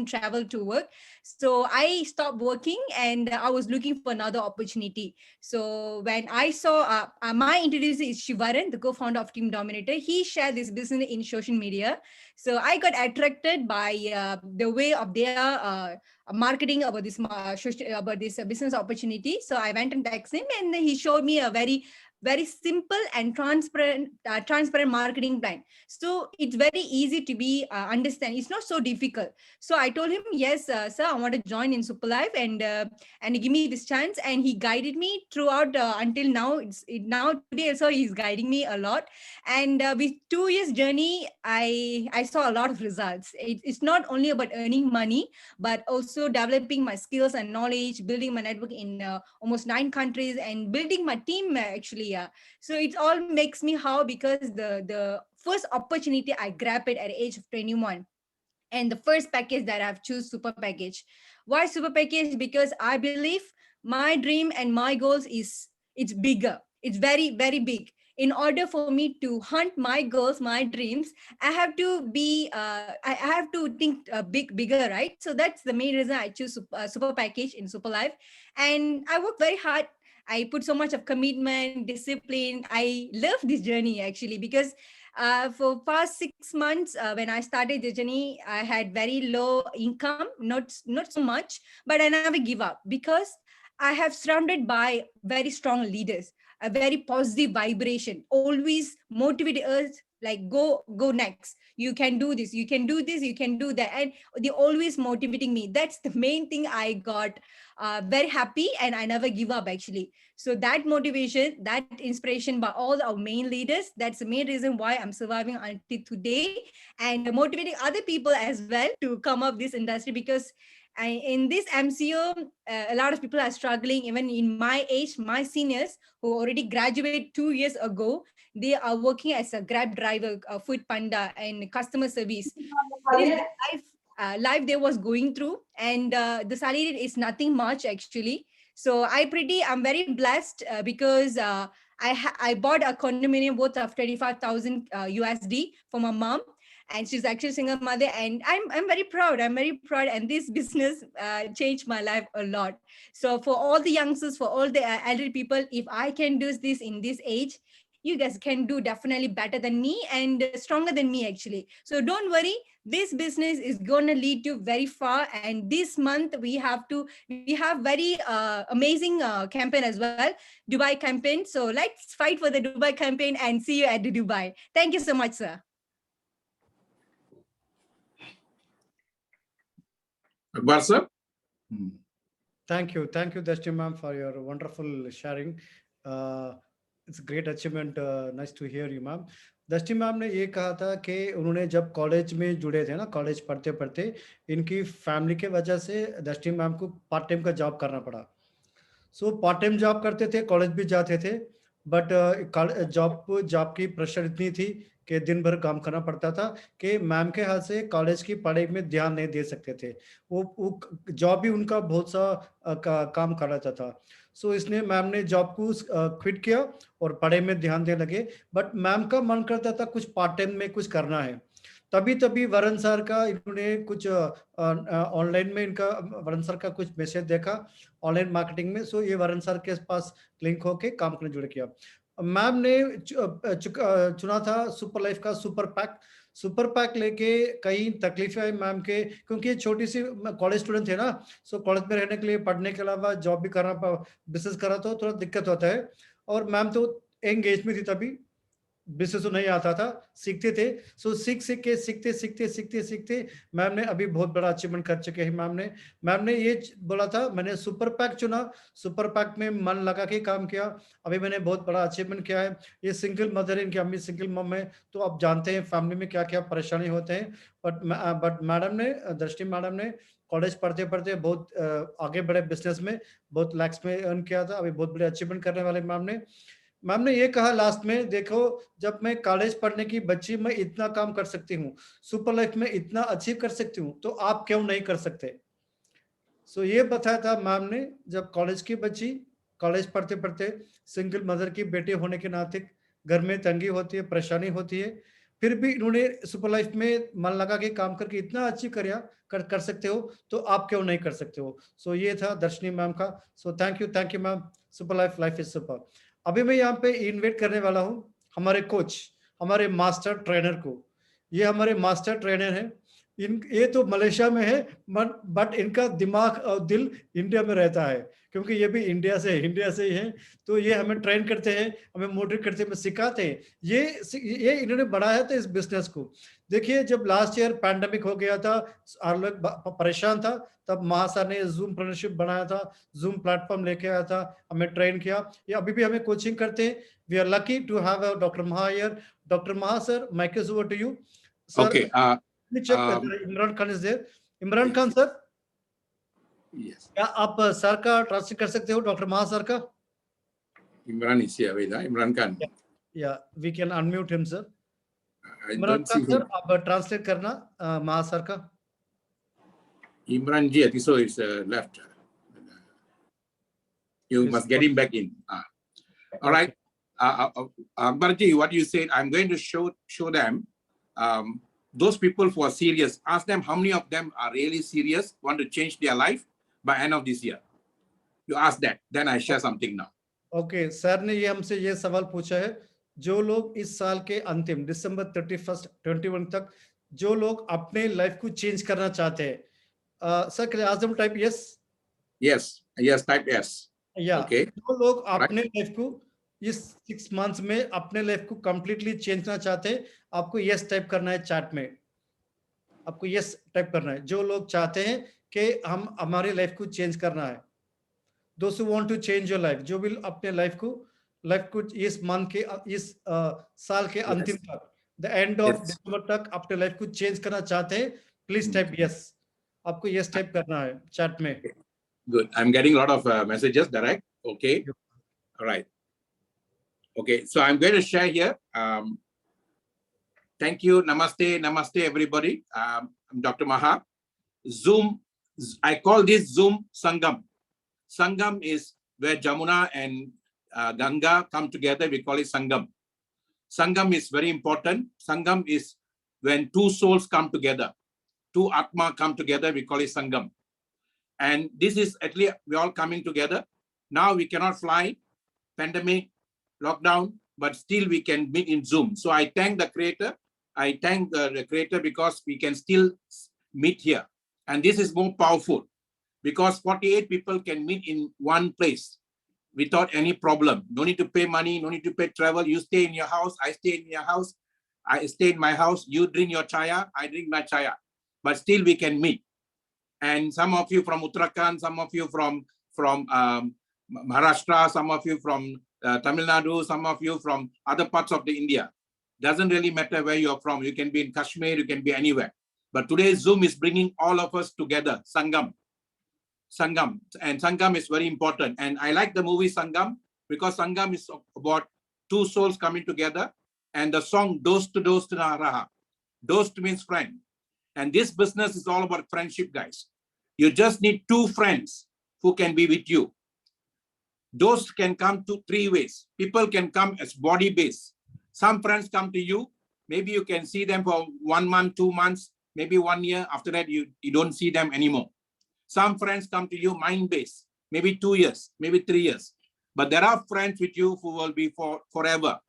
travel to work. So I stopped working and I was looking for another opportunity. So when I saw, my introducer is Shivaran, the co-founder of Team Dominator. He shared this business in social media. So I got attracted by the way of their marketing about this business opportunity. So I went and texted him, and he showed me a very simple and transparent marketing plan. So it's very easy to be understand. It's not so difficult. So I told him, yes, sir, I want to join in Superlife and give me this chance. And he guided me throughout until now. Now today also he's guiding me a lot. And with 2 years journey, I saw a lot of results. It's not only about earning money, but also developing my skills and knowledge, building my network in almost 9 countries, and building my team actually. So it all makes me how, because the first opportunity I grabbed it at the age of 21. And the first package that I've choose super package. Why super package? Because I believe my dream and my goals it's bigger. It's very, very big. In order for me to hunt my goals, my dreams, I have to be, I have to think bigger, right? So that's the main reason I choose super package in Superlife. And I work very hard. I put so much of commitment, discipline. I love this journey actually, because for past 6 months, when I started the journey, I had very low income, not so much, but I never give up because I have surrounded by very strong leaders, a very positive vibration, always motivate us, like go next, you can do this, you can do this, you can do that, and they always motivating me. That's the main thing I got very happy, and I never give up actually. So that motivation, that inspiration by all our main leaders, that's the main reason why I'm surviving until today, and motivating other people as well to come up this industry. Because in this MCO, a lot of people are struggling. Even in my age, my seniors who already graduated 2 years ago, they are working as a Grab driver, Food Panda, and customer service. This is the life they was going through, and the salary is nothing much actually. So I'm very blessed because I bought a condominium worth of 25,000 USD for my mom, and she's actually a single mother, and I'm very proud. I'm very proud, and this business changed my life a lot. So for all the youngsters, for all the elderly people, if I can do this in this age, you guys can do definitely better than me and stronger than me actually. So don't worry, this business is going to lead you very far. And this month we have very amazing campaign as well, Dubai campaign. So let's fight for the Dubai campaign and see you at the Dubai. Thank you so much, sir. Akbar sir. Thank you, Dashti ma'am, for your wonderful sharing. It's a great achievement. Nice to hear you, ma'am. दृष्टि मैम ने ये कहा था कि उन्होंने जब कॉलेज में जुड़े थे ना, कॉलेज पढ़ते पढ़ते इनकी फैमिली के वजह से दृष्टि मैम को पार्ट टाइम का जॉब करना पड़ा. सो पार्ट टाइम जॉब करते थे, कॉलेज भी जाते थे, बट जॉब की प्रेशर इतनी थी कि दिन भर काम करना पड़ता था कि मैम के हाथ से कॉलेज की पढ़ाई में ध्यान नहीं दे सकते थे. वो जॉब भी उनका बहुत सा काम कर रहा था. सो इसने मैम ने जॉब को क्विट किया और पढ़ाई में ध्यान देने लगे. बट मैम का मन करता था कुछ पार्ट टाइम में कुछ करना है. तभी वरुण सर का इन्होंने कुछ ऑनलाइन में इनका वरुण सर का कुछ मैसेज देखा ऑनलाइन मार्केटिंग में. सो ये वरुण सर के पास लिंक होके काम करने जुड़ किया. मैम ने चुना था सुपर लाइफ का सुपर पैक लेके. कई तकलीफें आई मैम के, क्योंकि छोटी सी कॉलेज स्टूडेंट थे ना. सो कॉलेज में रहने के लिए, पढ़ने के अलावा जॉब भी करना, बिजनेस करना तो थोड़ा दिक्कत होता है. और मैम तो एंगेज में थी, तभी बिजनेस तो नहीं आता था, सीखते थे. सो सीखते मैम ने अभी बहुत बड़ा अचीवमेंट कर चुके हैं. मैम ने ये बोला था, मैंने सुपर पैक चुना, सुपर पैक में मन लगा के काम किया, अभी मैंने बहुत बड़ा अचीवमेंट किया है. ये सिंगल मदर है, इनकी अम्मी सिंगल मम है, तो आप जानते हैं फैमिली में क्या क्या परेशानी होते हैं. बट मैडम ने, दृष्टि मैडम ने कॉलेज पढ़ते पढ़ते बहुत आगे बढ़े, बिजनेस में बहुत लैक्स में अर्न किया था, अभी बहुत बड़े अचीवमेंट करने वाले मैम ने ये कहा लास्ट में, देखो जब मैं कॉलेज पढ़ने की बच्ची, मैं इतना काम कर सकती हूँ, सुपर लाइफ में इतना अचीव कर सकती हूँ, तो आप क्यों नहीं कर सकते. सो ये बताया था मैम ने. जब कॉलेज की बच्ची कॉलेज पढ़ते पढ़ते सिंगल मदर की बेटी होने के नाते घर में तंगी होती है, परेशानी होती है, फिर भी इन्होंने सुपर लाइफ में मन लगा के काम करके इतना अचीव कर सकते हो, तो आप क्यों नहीं कर सकते हो. सो ये था दर्शनी मैम का. सो thank you ma'am. Super life is super. अभी मैं यहाँ पे इन्वाइट करने वाला हूँ हमारे कोच, हमारे मास्टर ट्रेनर को. ये हमारे मास्टर ट्रेनर हैं. ये तो मलेशिया में है, बट इनका दिमाग और दिल इंडिया में रहता है, क्योंकि ये भी इंडिया से ही हैं. तो ये हमें ट्रेन करते हैं, हमें मोटिवेट करते हैं, सिखाते हैं. ये इन्होंने बढ़ाया था इस बिजनेस को. देखिए, जब लास्ट ईयर पैंडेमिक हो गया था, हर लोग परेशान था, तब महासर ने जूम पार्टनरशिप बनाया था, जूम प्लेटफॉर्म लेके आया था, हमें ट्रेन किया. ये अभी भी हमें कोचिंग करते हैं. We are lucky to have doctor Maha here. Doctor Maha sir, mike is over to you. Okay. Imran Khan is there. Imran Khan sir, Yes. क्या आप सर का ट्रांसलेट कर सकते हो, डॉक्टर महा सर का? Imran is here. Wait, Imran Khan. या we can unmute him sir. I Imran don't see Khan sir, him. आप ट्रांसलेट करना महा सर का. Imran Ji, I think so is left. You Yes. must get him back in. All right. Akbar Ji, what you said, I'm going to show them. Those people who are serious, ask them how many of them are really serious, want to change their life by end of this year. You ask that, then I share something now. Okay, sir ने ये हमसे ये सवाल पूछा है, जो लोग इस साल के अंतिम दिसंबर 31 21 तक जो लोग अपने लाइफ को चेंज करना चाहते हैं, sir can ask them type yes. Yes, type yes. या Okay. जो लोग अपने लाइफ को इस 6 मंथ्स में अपने लाइफ को कंप्लीटली चेंज करना चाहते हैं, आपको यस टाइप करना है चैट में. आपको यस टाइप करना है. जो लोग चाहते हैं कि हम हमारी लाइफ को चेंज करना है, those who want to change your life, जो भी अपने लाइफ को इस मंथ के इस साल के अंतिम तक, द एंड ऑफ Yes. दिसंबर तक अपने लाइफ को चेंज करना चाहते हैं, प्लीज टाइप यस. आपको yes type करना है chat में. Good. I'm getting a lot of messages direct. Okay. All right. Okay. So I'm going to share here. Thank you. Namaste. Namaste, everybody. I'm Dr. Maha. Zoom. I call this Zoom Sangam. Sangam is where Jamuna and Ganga come together. We call it Sangam. Sangam is very important. Sangam is when two souls come together. Two Atma come together. We call it Sangam. And this is at least we're all coming together. Now we cannot fly, pandemic, lockdown, but still we can meet in Zoom. So I thank the creator. I thank the creator because we can still meet here. And this is more powerful because 48 people can meet in one place without any problem. No need to pay money, no need to pay travel. You stay in your house, I stay in your house, I stay in my house, you drink your chaya, I drink my chaya. But still we can meet. And some of you from Uttarakhand, some of you from Maharashtra, some of you from Tamil Nadu, some of you from other parts of the India. Doesn't really matter where you're from. You can be in Kashmir, you can be anywhere. But today's Zoom is bringing all of us together, Sangam. Sangam. And Sangam is very important. And I like the movie Sangam because Sangam is about two souls coming together. And the song Dost Na Raha. Dost means friend. And this business is all about friendship, guys. You just need two friends who can be with you. Dost can come to three ways. People can come as body base. Some friends come to you. Maybe you can see them for 1 month, 2 months, maybe 1 year. After that, you don't see them anymore. Some friends come to you mind base, maybe 2 years, maybe 3 years. But there are friends with you who will be for forever.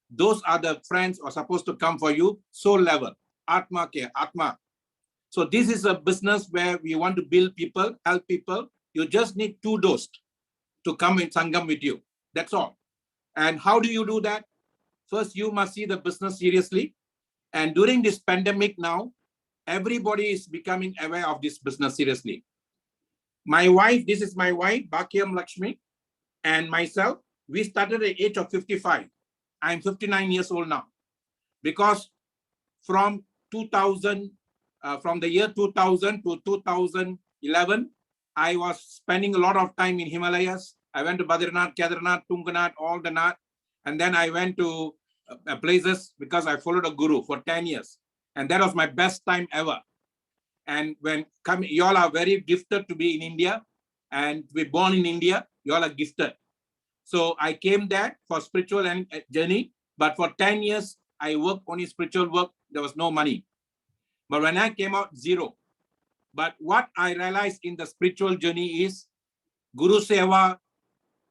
Those are the friends who are supposed to come for you, soul level, Atma ke, Atma. So this is a business where we want to build people, help people. You just need two Dost to come in Sangam with you. That's all. And how do you do that? First, you must see the business seriously. And during this pandemic now, everybody is becoming aware of this business seriously. My wife, this is my wife, Bhakyam Lakshmi, and myself, we started at the age of 55. I'm 59 years old now. Because from 2000, from the year 2000 to 2011, I was spending a lot of time in Himalayas. I went to Badrinath, Kedarnath, Tunganath, all the Nath. And then I went to places because I followed a guru for 10 years. And that was my best time ever. And when you all are very gifted to be in India and be born in India, you all are gifted. So I came there for spiritual journey, but for 10 years, I worked only spiritual work. There was no money. But when I came out, zero. But what I realized in the spiritual journey is Guru Seva,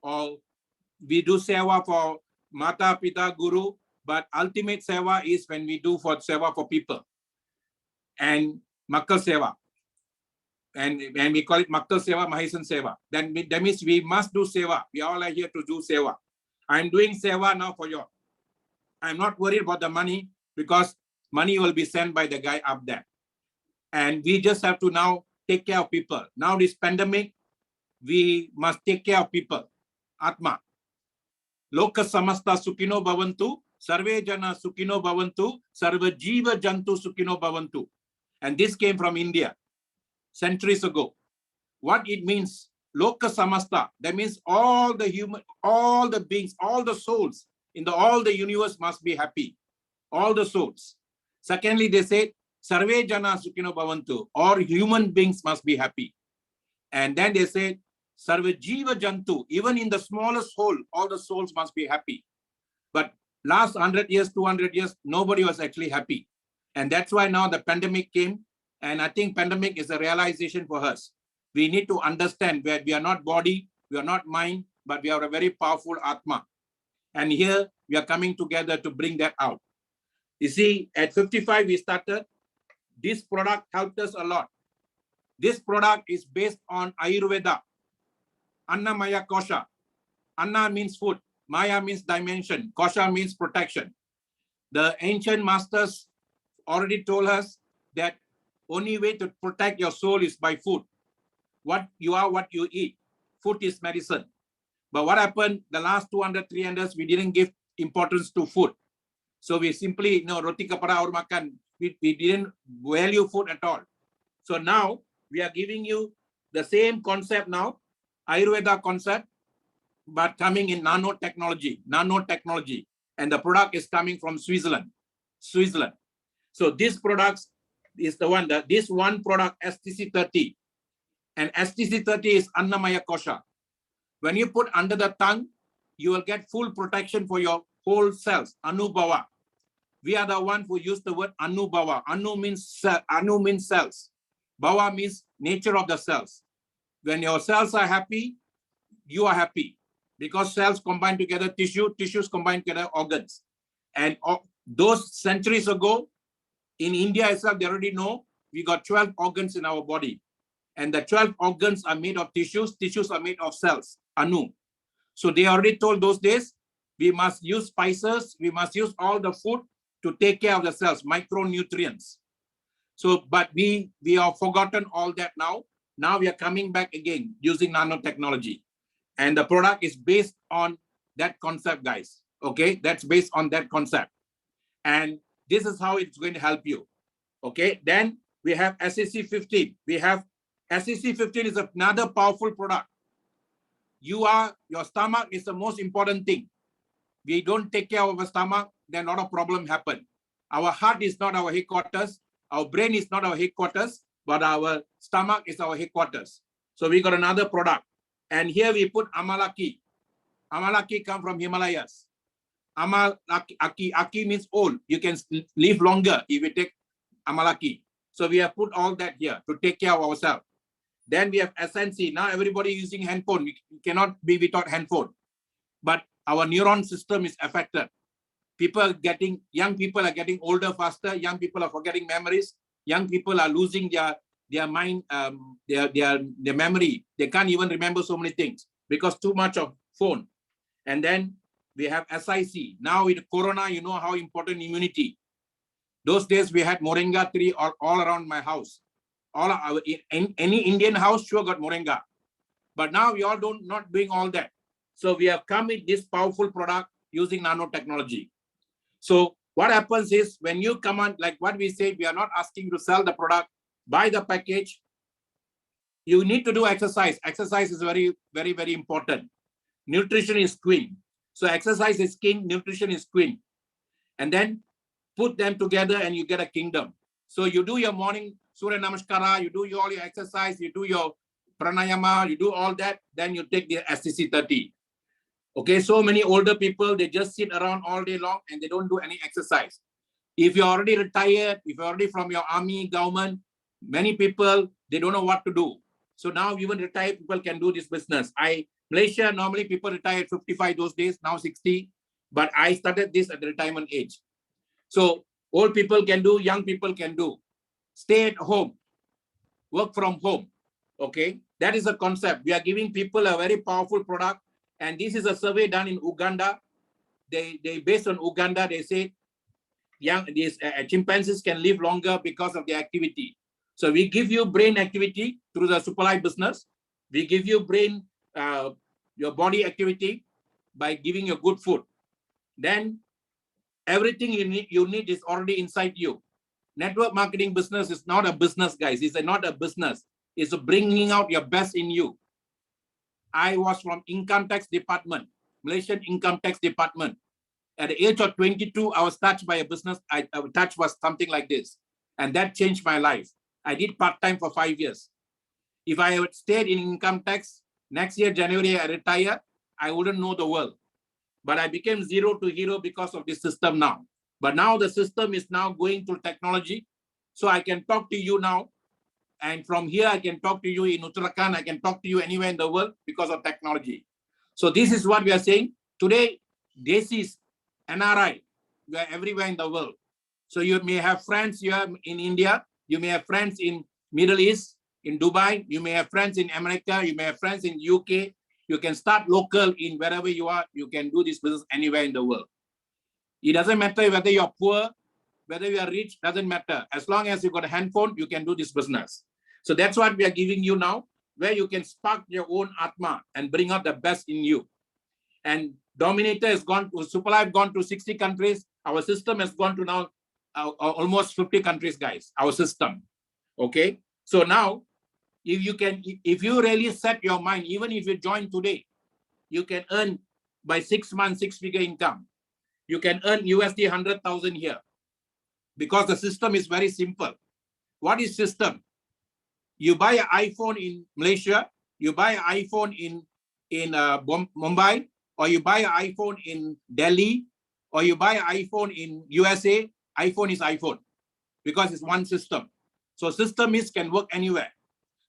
or we do Seva for Mata, Pita, Guru, but ultimate Seva is when we do for Seva for people. And Makkal Seva. And we call it Makkal Seva, Mahesan Seva. That means we must do Seva. We all are here to do Seva. I'm doing Seva now for you. I'm not worried about the money because money will be sent by the guy up there. And we just have to now take care of people. Now this pandemic, we must take care of people. Atma. Loka samasta sukino bhavantu, sarve jana sukino bhavantu, sarva jiva jantu sukino bhavantu. And this came from India centuries ago. What it means, Loka samasta, that means all the human, all the beings, all the souls in all the universe must be happy. All the souls. Secondly, they say, sarve jana sukino bhavantu, or human beings must be happy. And then they say, sarva jiva jantu, even in the smallest hole, all the souls must be happy. But last 100 years, 200 years, nobody was actually happy. And that's why now the pandemic came. And I think pandemic is a realization for us. We need to understand that we are not body, we are not mind, but we are a very powerful Atma. And here we are coming together to bring that out. You see, at 55, we started. This product helped us a lot. This product is based on Ayurveda. Anna Maya Kosha. Anna means food. Maya means dimension. Kosha means protection. The ancient masters already told us that only way to protect your soul is by food. What you are, what you eat. Food is medicine. But what happened the last 200, 300 years, we didn't give importance to food. So we simply, roti kapara aur makan, we didn't value food at all. So now we are giving you the same concept now, Ayurveda concept, but coming in nanotechnology, and the product is coming from Switzerland. So this product is the one that this one product STC30, and STC30 is Annamaya Kosha. When you put under the tongue, you will get full protection for your whole cells. Anubhava. We are the one who use the word Anubhava. Anu means cells. Bhava means nature of the cells. When your cells are happy, you are happy, because cells combine together tissues combine together organs. And those centuries ago, in India itself, they already know we got 12 organs in our body. And the 12 organs are made of tissues are made of cells, Anu. So they already told those days, we must use spices, we must use all the food to take care of the cells, micronutrients. So, but we have forgotten all that now. Now we are coming back again using nanotechnology. And the product is based on that concept, guys. Okay, that's based on that concept. And this is how it's going to help you. Okay, then we have SAC15. SAC15 is another powerful product. Your stomach is the most important thing. We don't take care of our stomach, then a lot of problems happen. Our heart is not our headquarters. Our brain is not our headquarters, but our stomach is our headquarters. So we got another product. And here we put Amalaki. Amalaki come from Himalayas. Aki means old. You can live longer if you take Amalaki. So we have put all that here to take care of ourselves. Then we have SNC. Now everybody using handphone. We cannot be without handphone. But our neuron system is affected. Young people are getting older faster. Young people are forgetting memories. Young people are losing their mind, their memory. They can't even remember so many things because too much of phone. And then we have SIC. Now with Corona, you know how important immunity. Those days we had moringa tree all around my house. Any Indian house sure got moringa. But now we all not doing all that. So we have come with this powerful product using nanotechnology. So what happens is when you come on, like what we say, we are not asking to sell the product, buy the package. You need to do exercise. Exercise is very, very, very important. Nutrition is queen. So exercise is king, nutrition is queen. And then put them together and you get a kingdom. So you do your morning Surya Namaskara, you do all your exercise, you do your pranayama, you do all that, then you take the STC30. Okay, so many older people, they just sit around all day long and they don't do any exercise. If you're already retired, if you're already from your army, government, many people, they don't know what to do. So now even retired people can do this business. Malaysia, normally people retire at 55 those days, now 60. But I started this at the retirement age. So old people can do, young people can do. Stay at home, work from home. Okay, that is the concept. We are giving people a very powerful product. And this is a survey done in Uganda. They based on Uganda, they say these chimpanzees can live longer because of their activity. So we give you brain activity through the SuperLife business. We give you brain, your body activity by giving you good food. Then everything you need is already inside you. Network marketing business is not a business, guys. It's not a business. It's bringing out your best in you. I was from income tax department, Malaysian income tax department. At the age of 22, I was touched by a business. I touched was something like this. And that changed my life. I did part-time for 5 years. If I had stayed in income tax, next year, January, I retire, I wouldn't know the world. But I became zero to hero because of this system now. But now the system is now going through technology. So I can talk to you now. And from here, I can talk to you in Uttarakhand. I can talk to you anywhere in the world because of technology. So this is what we are saying. Today, Desis, NRI, we are everywhere in the world. So you may have friends here in India. You may have friends in Middle East, in Dubai. You may have friends in America. You may have friends in UK. You can start local in wherever you are. You can do this business anywhere in the world. It doesn't matter whether you're poor, whether you are rich, doesn't matter. As long as you got a handphone, you can do this business. So that's what we are giving you now, where you can spark your own Atma and bring out the best in you. And Dominator has gone to, SuperLife gone to 60 countries. Our system has gone to now almost 50 countries, guys, our system. Okay. So now if you really set your mind, even if you join today, you can earn by 6 months, 6-figure income. You can earn USD 100,000 here because the system is very simple. What is system? You buy an iPhone in Malaysia, you buy an iPhone in Mumbai, or you buy an iPhone in Delhi, or you buy an iPhone in USA. iPhone is iPhone because it's one system. So system can work anywhere.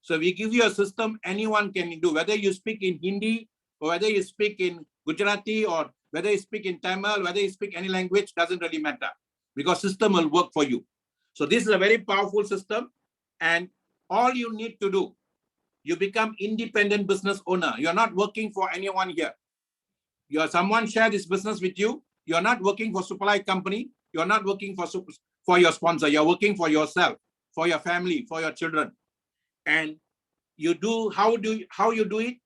So we give you a system anyone can do, whether you speak in Hindi or whether you speak in Gujarati or whether you speak in Tamil, whether you speak any language, doesn't really matter because system will work for you. So this is a very powerful system, and all you need to do, you become independent business owner. You're not working for anyone here. Someone share this business with you. You're not working for supply company. You're not working for your sponsor. You're working for yourself, for your family, for your children. And you do, how you do it?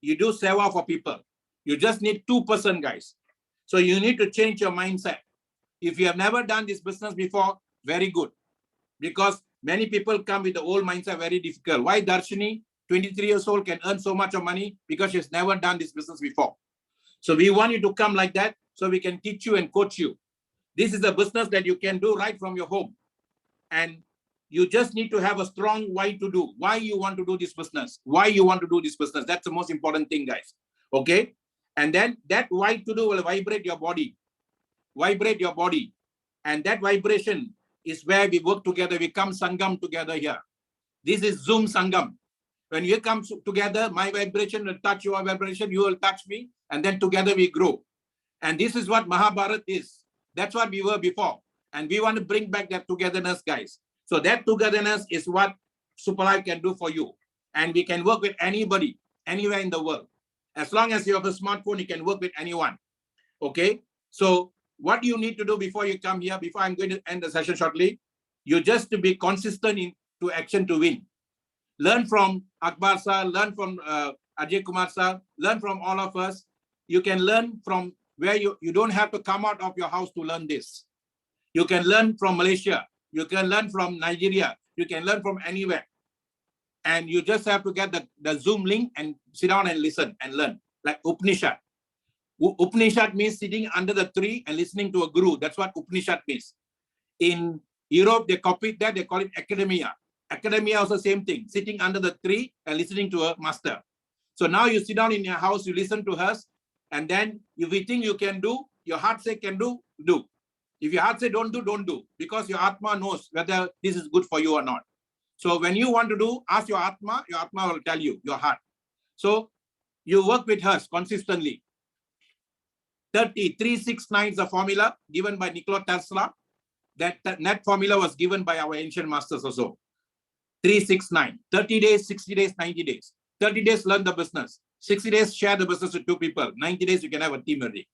You do seva for people. You just need 2%, guys. So you need to change your mindset. If you have never done this business before, very good. Because many people come with the old mindset, very difficult. Why Darshini, 23 years old, can earn so much of money? Because she's never done this business before. So we want you to come like that so we can teach you and coach you. This is a business that you can do right from your home. And you just need to have a strong why to do. Why you want to do this business. Why you want to do this business. That's the most important thing, guys. Okay? And then that why to do will vibrate your body. Vibrate your body. And that vibration is where we work together. We come Sangam together here. This is Zoom Sangam. When you come together, my vibration will touch your vibration. You will touch me. And then together we grow. And this is what Mahabharat is. That's what we were before. And we want to bring back that togetherness, guys. So that togetherness is what Superlife can do for you. And we can work with anybody, anywhere in the world. As long as you have a smartphone, you can work with anyone. Okay? So what you need to do before you come here, before I'm going to end the session shortly, you just to be consistent into action to win. Learn from Akbar sir, learn from Ajay Kumar sir, learn from all of us. You can learn from where you don't have to come out of your house to learn this. You can learn from Malaysia. You can learn from Nigeria. You can learn from anywhere. And you just have to get the Zoom link and sit down and listen and learn. Like Upanishad. Upanishad means sitting under the tree and listening to a guru. That's what Upanishad means. In Europe, they copied that. They call it academia. Academia also same thing. Sitting under the tree and listening to a master. So now you sit down in your house, you listen to us. And then if you think you can do, your heart say can do, do. If your heart say don't do, don't do. Because your Atma knows whether this is good for you or not. So when you want to do, ask your Atma will tell you, your heart. So you work with us consistently. 369 is a formula given by Nikola Tesla. That formula was given by our ancient masters also. 369. 30 days, 60 days, 90 days. 30 days, learn the business. 60 days, share the business with 2 people. 90 days, you can have a team already.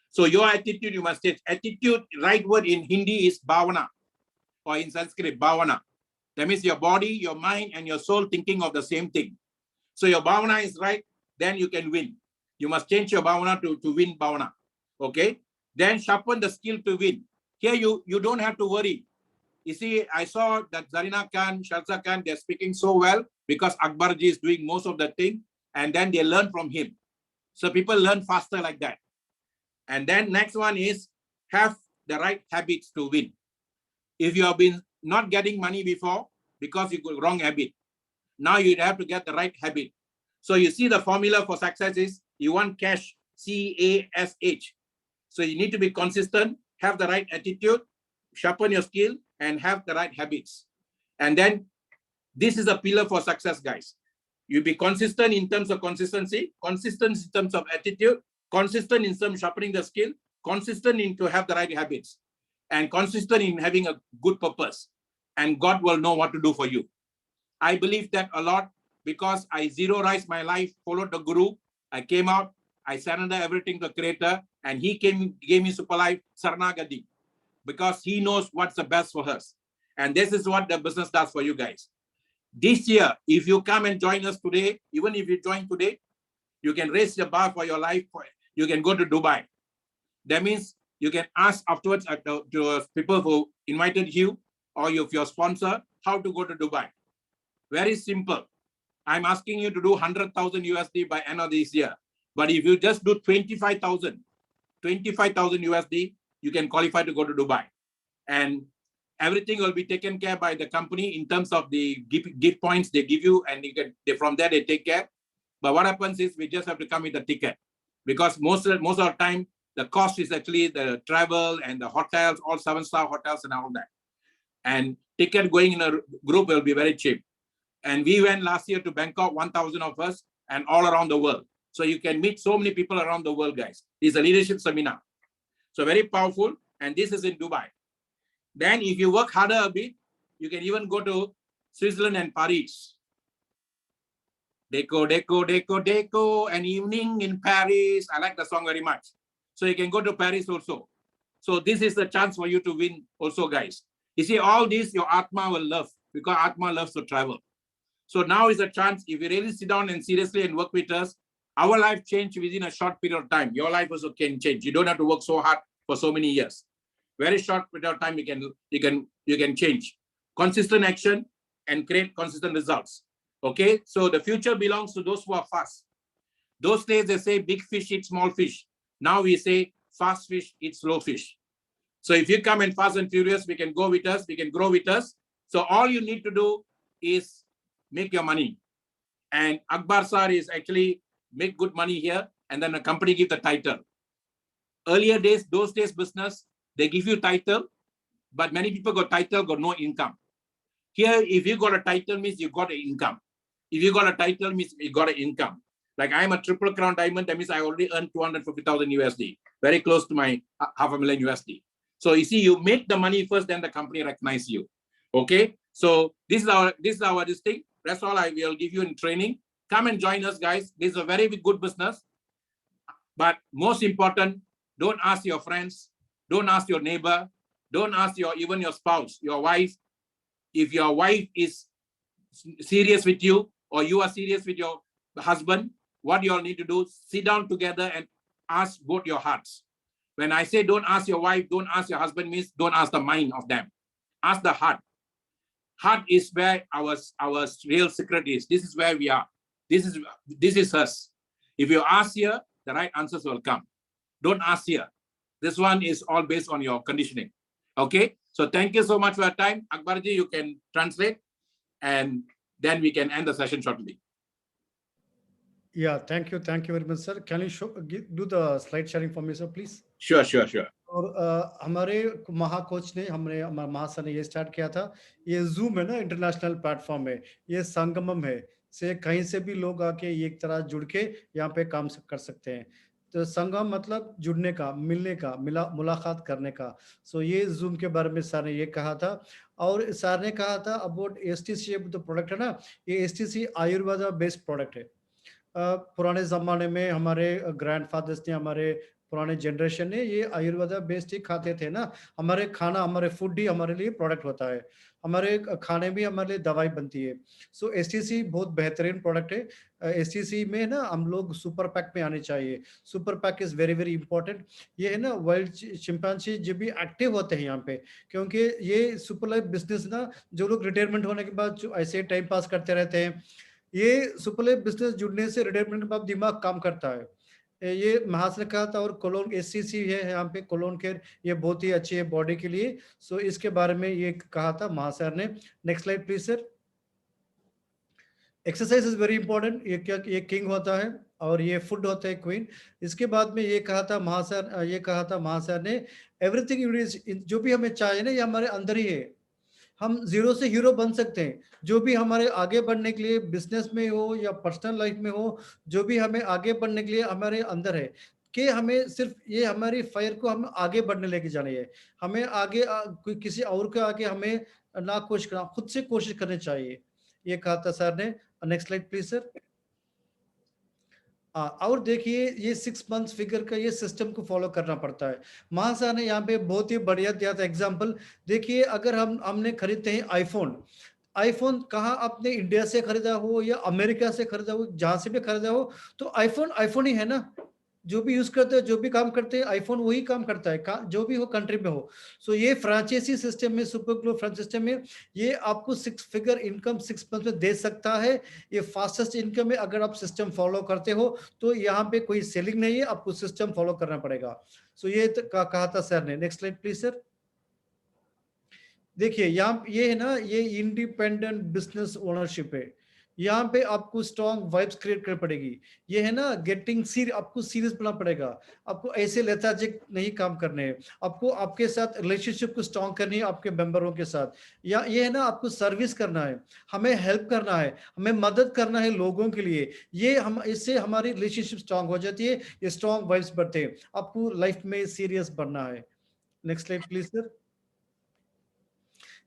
So your attitude, you must change. Attitude, right word in Hindi is bhavana, or in Sanskrit, bhavana. That means your body, your mind, and your soul thinking of the same thing. So your bhavana is right, then you can win. You must change your bhavana to win bhavana. Okay? Then sharpen the skill to win. Here you don't have to worry. You see, I saw that Zarina Khan, Shalsa Khan, they're speaking so well because Akbarji is doing most of the thing, and then they learn from him. So people learn faster like that. And then next one is have the right habits to win. If you have been not getting money before because you got wrong habit, now you have to get the right habit. So you see the formula for success is you want cash, C-A-S-H. So you need to be consistent, have the right attitude, sharpen your skill, and have the right habits. And then this is a pillar for success, guys. You be consistent in terms of consistency, consistent in terms of attitude, consistent in terms of sharpening the skill, consistent in to have the right habits, and consistent in having a good purpose. And God will know what to do for you. I believe that a lot because I zero-rized my life, followed the Guru. I came out, I surrendered everything to the Creator, and He gave me Super Life Saranagati because He knows what's the best for us. And this is what the business does for you guys. This year, if you come and join us today, even if you join today, you can raise the bar for your life. You can go to Dubai. That means you can ask afterwards to people who invited you or your sponsor how to go to Dubai. Very simple. I'm asking you to do 100,000 USD by end of this year. But if you just do 25,000 USD, you can qualify to go to Dubai. And everything will be taken care by the company in terms of the gift points they give you, and you get from there they take care. But what happens is we just have to come with a ticket, because most of the time the cost is actually the travel and the hotels, all 7-star hotels and all that. And ticket going in a group will be very cheap. And we went last year to Bangkok, 1,000 of us, and all around the world. So you can meet so many people around the world, guys. It's a leadership seminar. So very powerful. And this is in Dubai. Then if you work harder a bit, you can even go to Switzerland and Paris. Deco, deco, deco, deco, an evening in Paris. I like the song very much. So you can go to Paris also. So this is the chance for you to win also, guys. You see, all this your Atma will love, because Atma loves to travel. So now is a chance. If you really sit down and seriously and work with us, our life change within a short period of time. Your life also can change. You don't have to work so hard for so many years. Very short period of time, you can change. Consistent action and create consistent results. Okay, so the future belongs to those who are fast. Those days they say big fish eat small fish. Now we say fast fish eat slow fish. So if you come in fast and furious, we can go with us, we can grow with us. So all you need to do is make your money. And Akbar sir is actually make good money here, and then the company give the title. Earlier days, those days business, they give you title, but many people got title, got no income. Here, if you got a title, means you got an income. If you got a title, means you got an income. Like I'm a triple crown diamond, that means I already earned 250,000 USD, very close to my $500,000 USD. So you see, you make the money first, then the company recognize you. Okay, so this is our this thing. That's all I will give you in training. Come and join us, guys. This is a very good business. But most important, don't ask your friends, don't ask your neighbor, don't ask even your spouse, your wife. If your wife is serious with you, or you are serious with your husband, what you all need to do, sit down together and ask both your hearts. When I say don't ask your wife, don't ask your husband, means don't ask the mind of them. Ask the heart. Heart is where our real secret is. This is where we are. This is us. If you ask here, the right answers will come. Don't ask here. This one is all based on your conditioning. Okay? So thank you so much for your time. Akbarji, you can translate, and then we can end the session shortly. Yeah, thank you very much, sir. Can you do the slide sharing for me, sir, please? Sure. और हमारे महाकोच ने हमारे महासर ने ये स्टार्ट किया था. ये जूम है ना, इंटरनेशनल प्लेटफॉर्म है, ये संगमम है, से कहीं से भी लोग आके एक तरह जुड़ के यहाँ पे काम कर सकते हैं. तो संगम मतलब जुड़ने का, मिलने का, मुलाकात करने का. सो ये जूम के बारे में सर ने ये कहा था. और सर ने कहा था अबाउट STC जो प्रोडक्ट है ना, ये STC आयुर्वेदा बेस्ड प्रोडक्ट है. पुराने जमाने में हमारे ग्रैंडफादर्स ने, हमारे पुराने जनरेशन ने ये आयुर्वेदा बेस्ड ही खाते थे ना. हमारे खाना, हमारे फूड ही हमारे लिए प्रोडक्ट होता है, हमारे खाने भी हमारे लिए दवाई बनती है. सो STC बहुत बेहतरीन प्रोडक्ट है. STC में ना हम लोग सुपर पैक में आने चाहिए. Super pack is very very important. ये है ना वाइल्ड चिंपैंजी जो भी एक्टिव होते हैं यहाँ पे, क्योंकि ये सुपर लाइफ बिजनेस ना, जो लोग रिटायरमेंट होने के बाद जो ऐसे टाइम पास करते रहते हैं, ये सुपर लाइफ बिजनेस जुड़ने से रिटायरमेंट के बाद दिमाग काम करता है. ये महास ने कहा था. और कोलोन SCC है यहाँ पे, कोलोन केयर, ये बहुत ही अच्छी है बॉडी के लिए. सो इसके बारे में ये कहा था महासर ने. Next slide please sir. Exercise is very important. ये किंग होता है और ये फूड होता है क्वीन. इसके बाद में ये कहा था महासर ने, एवरीथिंग जो भी हमें चाहिए ना, ये हमारे अंदर ही है. हम जीरो से हीरो बन सकते हैं. जो भी हमारे आगे बढ़ने के लिए, बिजनेस में हो या पर्सनल लाइफ में हो, जो भी हमें आगे बढ़ने के लिए हमारे अंदर है, कि हमें सिर्फ ये हमारी फायर को हम आगे बढ़ने लेके जानी है. हमें आगे किसी और के आगे हमें ना कोशिश करना, खुद से कोशिश करनी चाहिए. ये कहा था सर ने. Next slide please sir. और देखिए, ये 6 मंथ्स फिगर का ये सिस्टम को फॉलो करना पड़ता है. महासा ने यहाँ पे बहुत ही बढ़िया दिया था एग्जांपल. देखिए, अगर हमने खरीदते हैं आईफोन कहाँ, आपने इंडिया से खरीदा हो या अमेरिका से खरीदा हो, जहां से भी खरीदा हो, तो आईफोन ही है ना. जो भी यूज करते हैं, जो भी काम करते हैं, आईफोन वही काम करता है, जो भी हो कंट्री में हो। सो ये फ्रेंचाइजी सिस्टम में, सुपर ग्लो फ्रेंचाइजी सिस्टम में, ये आपको 6 फिगर इनकम 6 मंथ में दे सकता है। ये फास्टेस्ट इनकम है अगर आप सिस्टम फॉलो करते हो। तो यहाँ पे कोई सेलिंग नहीं है, आपको सिस्टम फॉलो करना पड़ेगा। सो ये कहा था सर ने। Next slide please sir. देखिए यहाँ ये है ना, ये इंडिपेंडेंट बिजनेस ओनरशिप है। यहाँ पे आपको स्ट्रॉन्ग वाइब्स क्रिएट करनी पड़ेगी। ये है ना गेटिंग आपको सीरियस बनना पड़ेगा। आपको ऐसे लेथार्जिक नहीं काम करने हैं। आपको आपके साथ रिलेशनशिप को स्ट्रॉन्ग करनी है आपके मेंबरों के साथ। या ये है ना, आपको सर्विस करना है, हमें हेल्प करना है, हमें मदद करना है लोगों के लिए। ये हम इससे हमारी रिलेशनशिप स्ट्रॉन्ग हो जाती है, ये स्ट्रॉन्ग वाइब्स बढ़ते हैं। आपको लाइफ में सीरियस बनना है। Next slide please sir.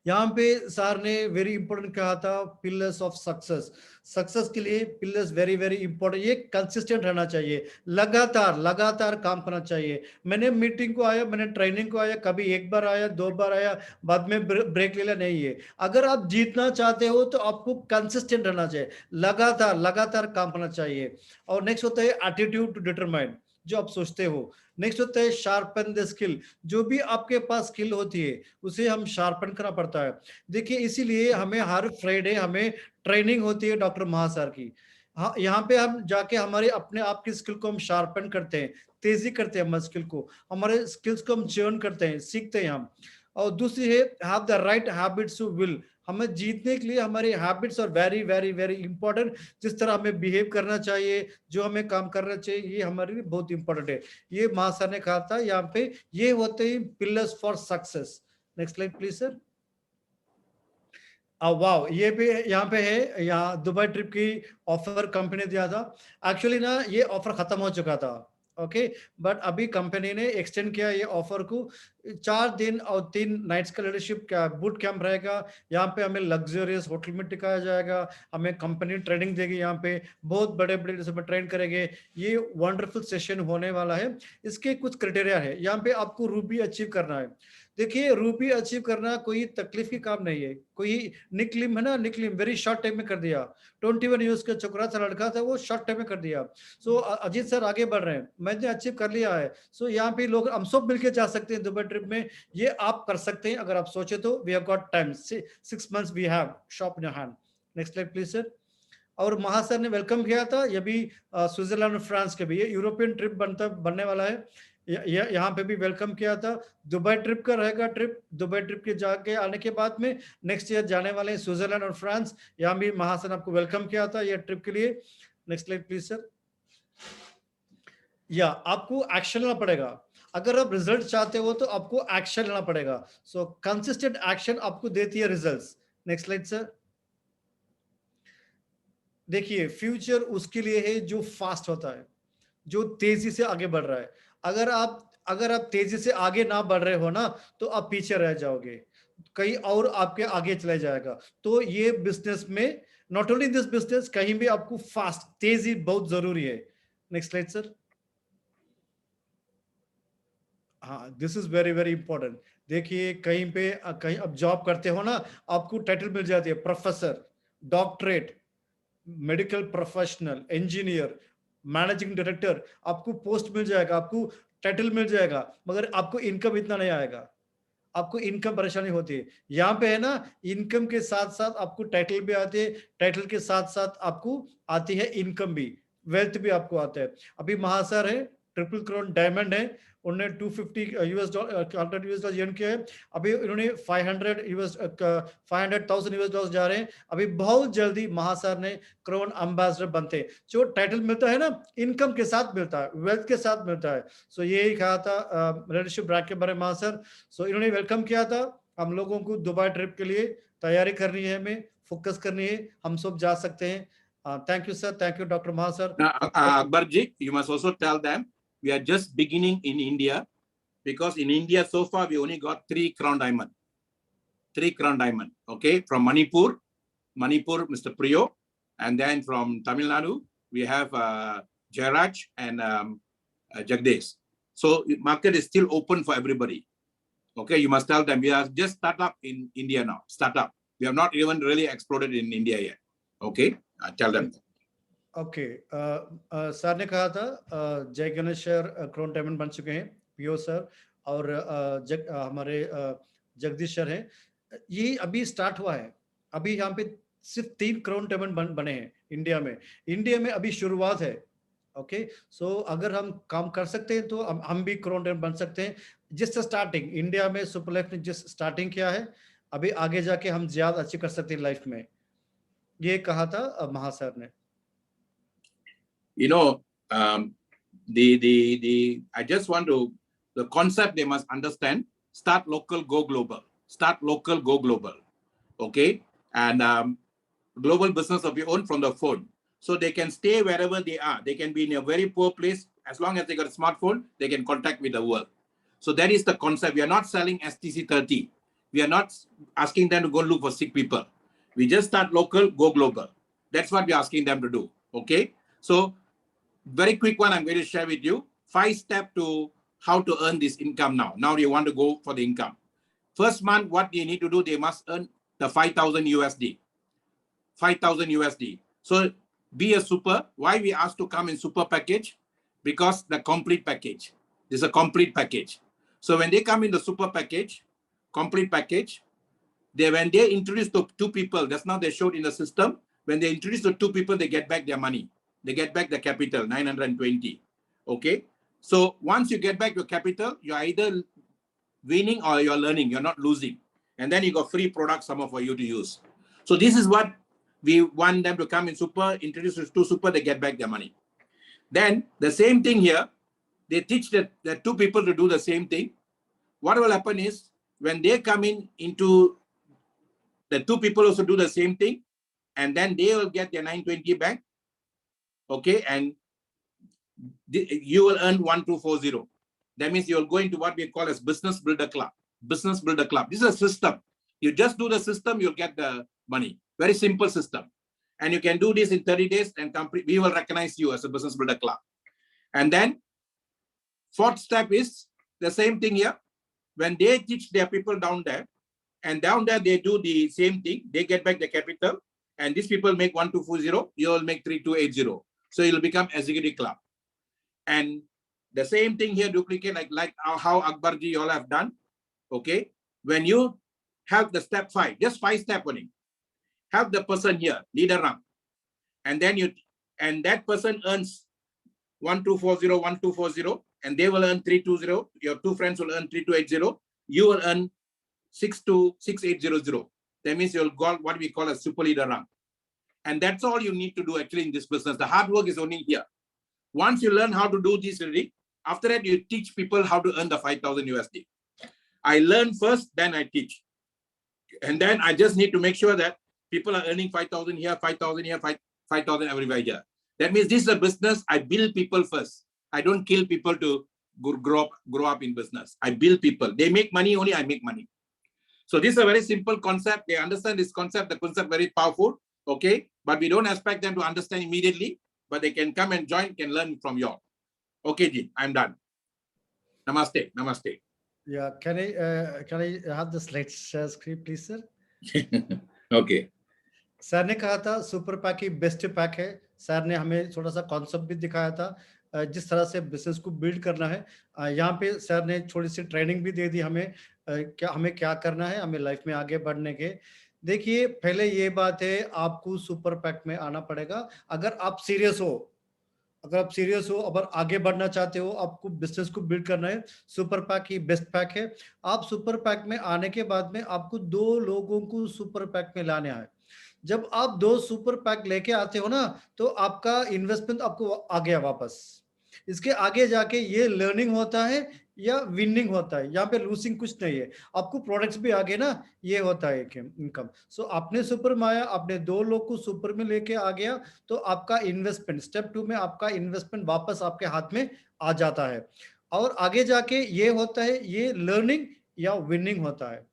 यहाँ पे सर ने वेरी इंपॉर्टेंट कहा था, पिलर्स ऑफ सक्सेस। सक्सेस के लिए पिलर्स वेरी वेरी इंपॉर्टेंट। ये कंसिस्टेंट रहना चाहिए, लगातार काम करना चाहिए। मैंने मीटिंग को आया, मैंने ट्रेनिंग को आया, कभी एक बार आया, 2 बार आया, बाद में ब्रेक ले लिया, नहीं है। अगर आप जीतना चाहते हो तो आपको कंसिस्टेंट रहना चाहिए, लगातार काम करना चाहिए। और नेक्स्ट होता है एटीट्यूड टू डिटरमाइन, जो आप सोचते हो। नेक्स्ट होता है शार्पन द स्किल। जो भी आपके पास स्किल होती है उसे हम शार्पन करना पड़ता है। देखिए इसीलिए हमें हर फ्राइडे हमें ट्रेनिंग होती है डॉक्टर महा सर की। हाँ, यहाँ पे हम जाके हमारे अपने आप की स्किल को हम शार्पन करते हैं, तेजी करते हैं हमारे स्किल को, हमारे स्किल्स को हम चर्न करते हैं, सीखते हैं हम। और दूसरी है have the right habits to will. हमें जीतने के लिए हमारे हैबिट्स और वेरी वेरी वेरी इंपॉर्टेंट। जिस तरह हमें बिहेव करना चाहिए, जो हमें काम करना चाहिए, ये हमारे लिए बहुत इंपॉर्टेंट है। ये महासर ने कहा था यहाँ पे, ये होते हैं pillars for success. Next slide please sir. वाह, ये भी यहाँ पे है, यहाँ दुबई ट्रिप की ऑफर कंपनी ने दिया था। एक्चुअली ना ये ऑफर खत्म हो चुका था, ओके, बट अभी कंपनी ने एक्सटेंड किया ये ऑफर को। 4 दिन और 3 नाइट्स का लीडरशिप का बूट कैंप रहेगा। यहाँ पे हमें लग्जरियस होटल में टिकाया जाएगा, हमें कंपनी ट्रेनिंग देगी, यहाँ पे बहुत बड़े बड़े लीडर्स ट्रेन करेंगे। ये वंडरफुल सेशन होने वाला है। इसके कुछ क्राइटेरिया है, यहाँ पे आपको रूबी अचीव करना है। देखिए रूबी अचीव करना कोई तकलीफ की काम नहीं है। कोई निकलिम है ना, निकलिम वेरी शॉर्ट टाइम में कर दिया। 21 ईयर्स का छोकरा था, लड़का था, वो शॉर्ट टाइम में कर दिया। सो अजीत सर आगे बढ़ रहे हैं, मैंने अचीव कर लिया है। सो यहाँ पे लोग हम सब मिलकर जा सकते हैं दुबई ट्रिप में। ये आप कर सकते हैं अगर आप सोचे तो। We have got time, 6 months we have, shop in your hand. Next slide please sir. और महासर ने वेलकम किया था, ये भी स्विट्जरलैंड और फ्रांस के भी, ये यूरोपियन ट्रिप बनने वाला है। यहाँ पे भी वेलकम किया था। दुबई ट्रिप का रहेगा ट्रिप। दुबई ट्रिप के जाके आने के बाद में नेक्स्ट ईयर जाने वाले हैं स्विट्जरलैंड और फ्रांस। यहाँ भी महासन आपको वेलकम किया था ये ट्रिप के लिए। Next slide please sir. या आपको एक्शन लेना पड़ेगा। अगर आप रिजल्ट चाहते हो तो आपको एक्शन लेना पड़ेगा। सो कंसिस्टेंट एक्शन आपको देती है रिजल्ट्स। Next slide sir. देखिए फ्यूचर उसके लिए है जो फास्ट होता है, जो तेजी से आगे बढ़ रहा है। अगर आप तेजी से आगे ना बढ़ रहे हो ना, तो आप पीछे रह जाओगे, कहीं और आपके आगे चले जाएगा। तो ये बिजनेस में, नॉट ओनली दिस बिजनेस, कहीं भी आपको फास्ट, तेजी बहुत जरूरी है। Next slide sir. हाँ, this is very very important. देखिए कहीं आप जॉब करते हो ना, आपको टाइटल मिल जाती है, professor, doctorate, medical professional, engineer, managing director, आपको पोस्ट मिल जाएगा, आपको टाइटल मिल जाएगा, मगर आपको इनकम इतना नहीं आएगा। आपको इनकम परेशानी होती है। यहाँ पे है ना, इनकम के साथ साथ आपको टाइटल भी आते हैं, टाइटल के साथ साथ आपको आती है इनकम भी, वेल्थ भी आपको आता है। अभी महासर है, ट्रिपल क्राउन डायमंड है, उन्होंने $250 यूएस डॉलर किया है। अभी इन्होंने 500,000 यूएस डॉलर जा रहे हैं। अभी बहुत जल्दी महासर ने क्राउन एम्बेसडर बनते हैं। जो टाइटल मिलता है ना, इनकम के साथ मिलता है, वेल्थ के साथ मिलता है। सो यही कहा था लीडरशिप रैंक के बारे में महासर। सो इन्होंने वेलकम किया था हम लोगों को। दुबई ट्रिप के लिए तैयारी करनी है, हमें फोकस करनी है, हम सब जा सकते हैं। Thank you sir, thank you doctor Maha sir. Akbar ji, you must also tell them we are just beginning in India, because in India so far we only got 3 crown diamond. 3 crown diamond, okay? From Manipur, Mr. Priyo, and then from Tamil Nadu we have Jairaj and Jagdesh. So market is still open for everybody. Okay, you must tell them we are just startup in India now. Startup. We have not even really exploded in India yet. Okay, tell them. Okay, sir ने कहा था जय गणेश सर क्रोन डायमंड बन चुके हैं, पीओ सर और हमारे जगदीश सर हैं, ये अभी स्टार्ट हुआ है, अभी यहाँ पे सिर्फ 3 क्रोन डायमंड बने हैं इंडिया में अभी शुरुआत है। ओके, सो अगर हम काम कर सकते हैं तो हम भी क्रोन डायमंड बन सकते हैं। जिस स्टार्टिंग इंडिया में सुपर लाइफ ने जिस स्टार्टिंग किया है, अभी आगे जाके हम ज्यादा अच्छी कर सकते हैं लाइफ में, ये कहा था महासर ने। You know, I just want to, the concept they must understand, start local, go global. Start local, go global. Okay? And global business of your own from the phone. So they can stay wherever they are. They can be in a very poor place. As long as they got a smartphone, they can contact with the world. So that is the concept. We are not selling STC 30. We are not asking them to go look for sick people. We just start local, go global. That's what we're asking them to do. Okay? So very quick one I'm going to share with you. 5 steps to how to earn this income now. Now you want to go for the income. First month, what you need to do, they must earn the 5,000 USD. 5,000 USD. So be a super. Why we asked to come in super package? Because the complete package. This is a complete package. So when they come in the super package, complete package, when they introduce the 2 people, that's now they showed in the system. When they introduce the 2 people, they get back their money. They get back the capital, 920. Okay. So once you get back your capital, you're either winning or you're learning. You're not losing. And then you got free products, some for you to use. So this is what we want them to come in super, introduce to super, they get back their money. Then the same thing here, they teach the 2 people to do the same thing. What will happen is when they come in into the 2 people also do the same thing, and then they will get their 920 back. Okay, and you will earn 1240. That means you'll go into what we call as business builder club. Business builder club. This is a system. You just do the system, you'll get the money. Very simple system. And you can do this in 30 days and we will recognize you as a business builder club. And then 4th step is the same thing here. When they teach their people down there, and down there they do the same thing, they get back the capital, and these people make 1240, you will make 3280. So you'll become executive club. And the same thing here, duplicate like how Akbarji all have done. Okay, when you have the step 5, just 5 steps only, have the person here, leader rank, and then that person earns 1240, 1240, and they will earn 320. Your 2 friends will earn 3280. You will earn 626800. That means you'll got what we call a super leader rank. And that's all you need to do actually in this business. The hard work is only here. Once you learn how to do this already, after that you teach people how to earn the 5,000 USD. I learn first, then I teach. And then I just need to make sure that people are earning 5,000 here, 5,000 here, 5,000 everywhere here. That means this is a business. I build people first. I don't kill people to grow up in business. I build people. They make money, only I make money. So this is a very simple concept. They understand this concept. The concept very powerful. Okay, but we don't expect them to understand immediately, but they can come and join, can learn from you. Okay, Ji, I'm done. Namaste, namaste. Yeah, can I have the slide share screen, please, sir? Okay. Sir ने कहा था सुपर पैक ही बेस्ट पैक है। सर ने हमें थोड़ा सा कॉन्सेप्ट भी दिखाया था जिस तरह से बिजनेस को बिल्ड करना है। यहाँ पे सर ने थोड़ी सी ट्रेनिंग भी दे दी हमें, हमें क्या करना है हमें लाइफ में आगे बढ़ने के। देखिए, पहले ये बात है, आपको सुपर पैक में आना पड़ेगा अगर आप सीरियस हो। अगर आगे बढ़ना चाहते हो, आपको बिजनेस को बिल्ड करना है, सुपर पैक ही बेस्ट पैक है। आप सुपर पैक में आने के बाद में आपको 2 लोगों को सुपर पैक में लाने आए। जब आप 2 सुपर पैक लेके आते हो ना, तो आपका इन्वेस्टमेंट आपको आ गया वापस। इसके आगे जाके ये लर्निंग होता है या विनिंग होता है, यहाँ पे लूजिंग कुछ नहीं है। आपको प्रोडक्ट्स भी आगे ना, ये होता है इनकम। सो आपने सुपर में आया, आपने 2 लोग को सुपर में लेके आ गया, तो आपका इन्वेस्टमेंट स्टेप 2 में आपका इन्वेस्टमेंट वापस आपके हाथ में आ जाता है। और आगे जाके ये होता है, ये लर्निंग या विनिंग होता है,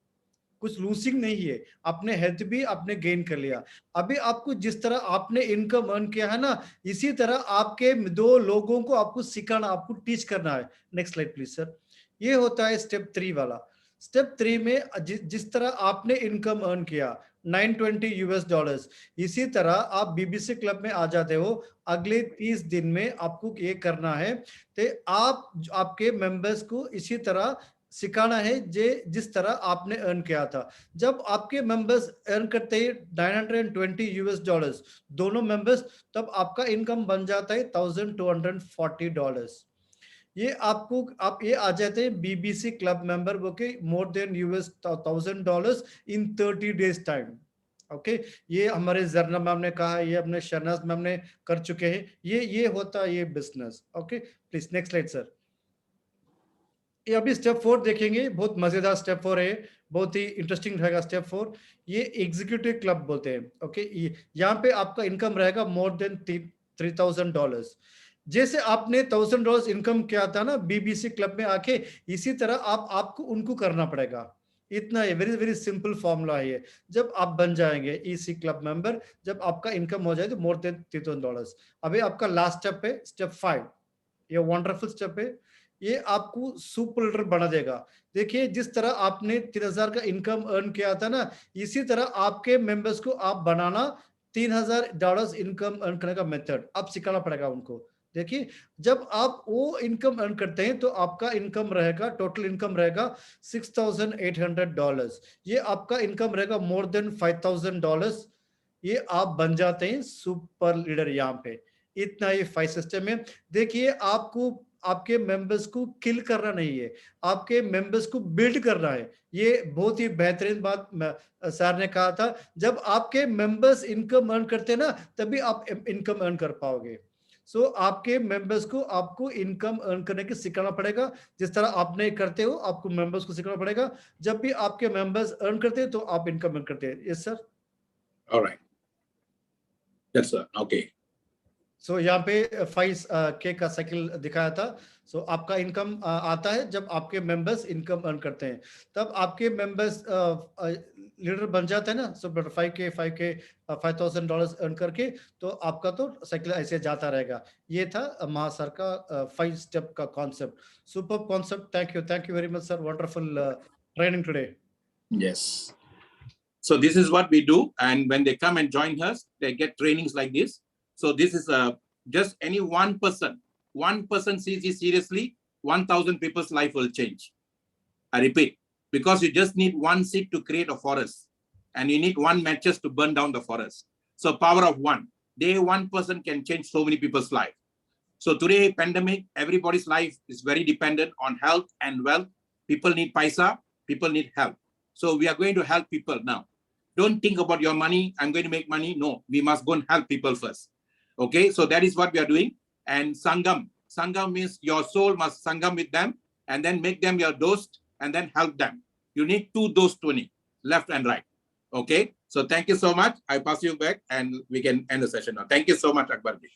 कुछ लूजिंग नहीं है। आपने हेल्थ भी आपने गेन कर लिया। अभी आपको जिस तरह आपने इनकम अर्न किया है ना, इसी तरह आपके 2 लोगों को आपको सिखाना, आपको टीच करना है। Next slide please sir. ये होता है स्टेप 3 वाला। स्टेप 3 में जिस तरह आपने इनकम अर्न किया, $920 इसी तरह आप बीबीसी क्लब में आ जाते हो, अगले 30 दिन में आपको ये करना है, तो आप आपके मेंबर्स को इसी तरह सिखाना है जिस तरह आपने अर्न किया था। जब आपके मेंबर्स अर्न करते हैं $920 दोनों मेंबर्स, तब आपका इनकम बन जाता है $1,240। ये आपको आप ये आ जाते हैं बीबीसी क्लब मेंबर होके मोर देन $1,000 इन 30 डेज टाइम। ओके, ये हमारे जरना मैम ने कहा, ये अपने शहनाज मैम ने कर चुके हैं, ये होता है ये business. Okay, please next slide sir. ये अभी स्टेप 4 देखेंगे, बहुत मजेदार स्टेप 4 है, बहुत ही इंटरेस्टिंग रहेगा स्टेप 4। ये एग्जीक्यूटिव क्लब बोलते हैं। ओके, यहाँ पे आपका इनकम रहेगा मोर देन $3,000। जैसे आपने $1,000 इनकम किया था ना बीबीसी क्लब में आके, इसी तरह आपको उनको करना पड़ेगा। इतना है, वेरी वेरी सिंपल फॉर्मूला है ये। जब आप बन जाएंगे ईसी क्लब मेंबर, जब आपका इनकम हो जाए तो मोर देन $3,000। अभी आपका लास्ट स्टेप है स्टेप 5, ये वंडरफुल स्टेप है, ये आपको सुपर लीडर बना देगा। देखिए, जिस तरह आपने 3,000 का इनकम अर्न किया था ना, इसी तरह आपके मेंबर्स को आप बनाना $3,000 इनकम अर्न करने का मेथड अब सिखाना पड़ेगा उनको। देखिए, जब आप वो इनकम अर्न करते हैं तो आपका इनकम रहेगा, टोटल इनकम रहेगा $6,800। ये आपका इनकम रहेगा मोर देन $5,000। ये आप बन जाते हैं सुपर लीडर। यहाँ पे इतना ही 5 सिस्टम है। देखिए, आपको आपके मेंबर्स को किल करना नहीं है, आपके मेंबर्स को बिल्ड करना है। ये बहुत ही बेहतरीन बात सर ने कहा था, जब आपके मेंबर्स इनकम अर्न करते हैं ना, तभी आप इनकम अर्न कर पाओगे। सो आपके मेंबर्स को आपको इनकम अर्न करने की सिखाना पड़ेगा, जिस तरह आपने करते हो आपको मेंबर्स को सिखाना पड़ेगा। जब भी आपके मेंबर्स अर्न करते हैं तो आप इनकम अर्न करते हैं। Yes sir. Alright, yes sir, okay. So यहाँ पे 5K का साइकिल दिखाया था। सो आपका इनकम आता है जब आपके मेंबर्स इनकम अर्न करते हैं, तब आपके मेंबर्स लीडर बन जाते हैं ना। सो 5K $5,000 अर्न करके तो आपका तो साइकिल ऐसे जाता रहेगा। ये था महासर का 5 स्टेप का concept. Super concept. Thank you very much sir, wonderful training today. Yes. So this is what we do, and when they come and join us, they get trainings like this. So this is just any one person sees it seriously, 1,000 people's life will change. I repeat, because you just need one seed to create a forest, and you need one matches to burn down the forest. So power of one. Day one person can change so many people's life. So today, pandemic, everybody's life is very dependent on health and wealth. People need paisa, people need help. So we are going to help people now. Don't think about your money, I'm going to make money. No, we must go and help people first. Okay, so that is what we are doing. And Sangam. Sangam means your soul must Sangam with them and then make them your dost and then help them. You need 2 dost 20, left and right. Okay, so thank you so much. I pass you back and we can end the session now. Thank you so much, Akbar ji.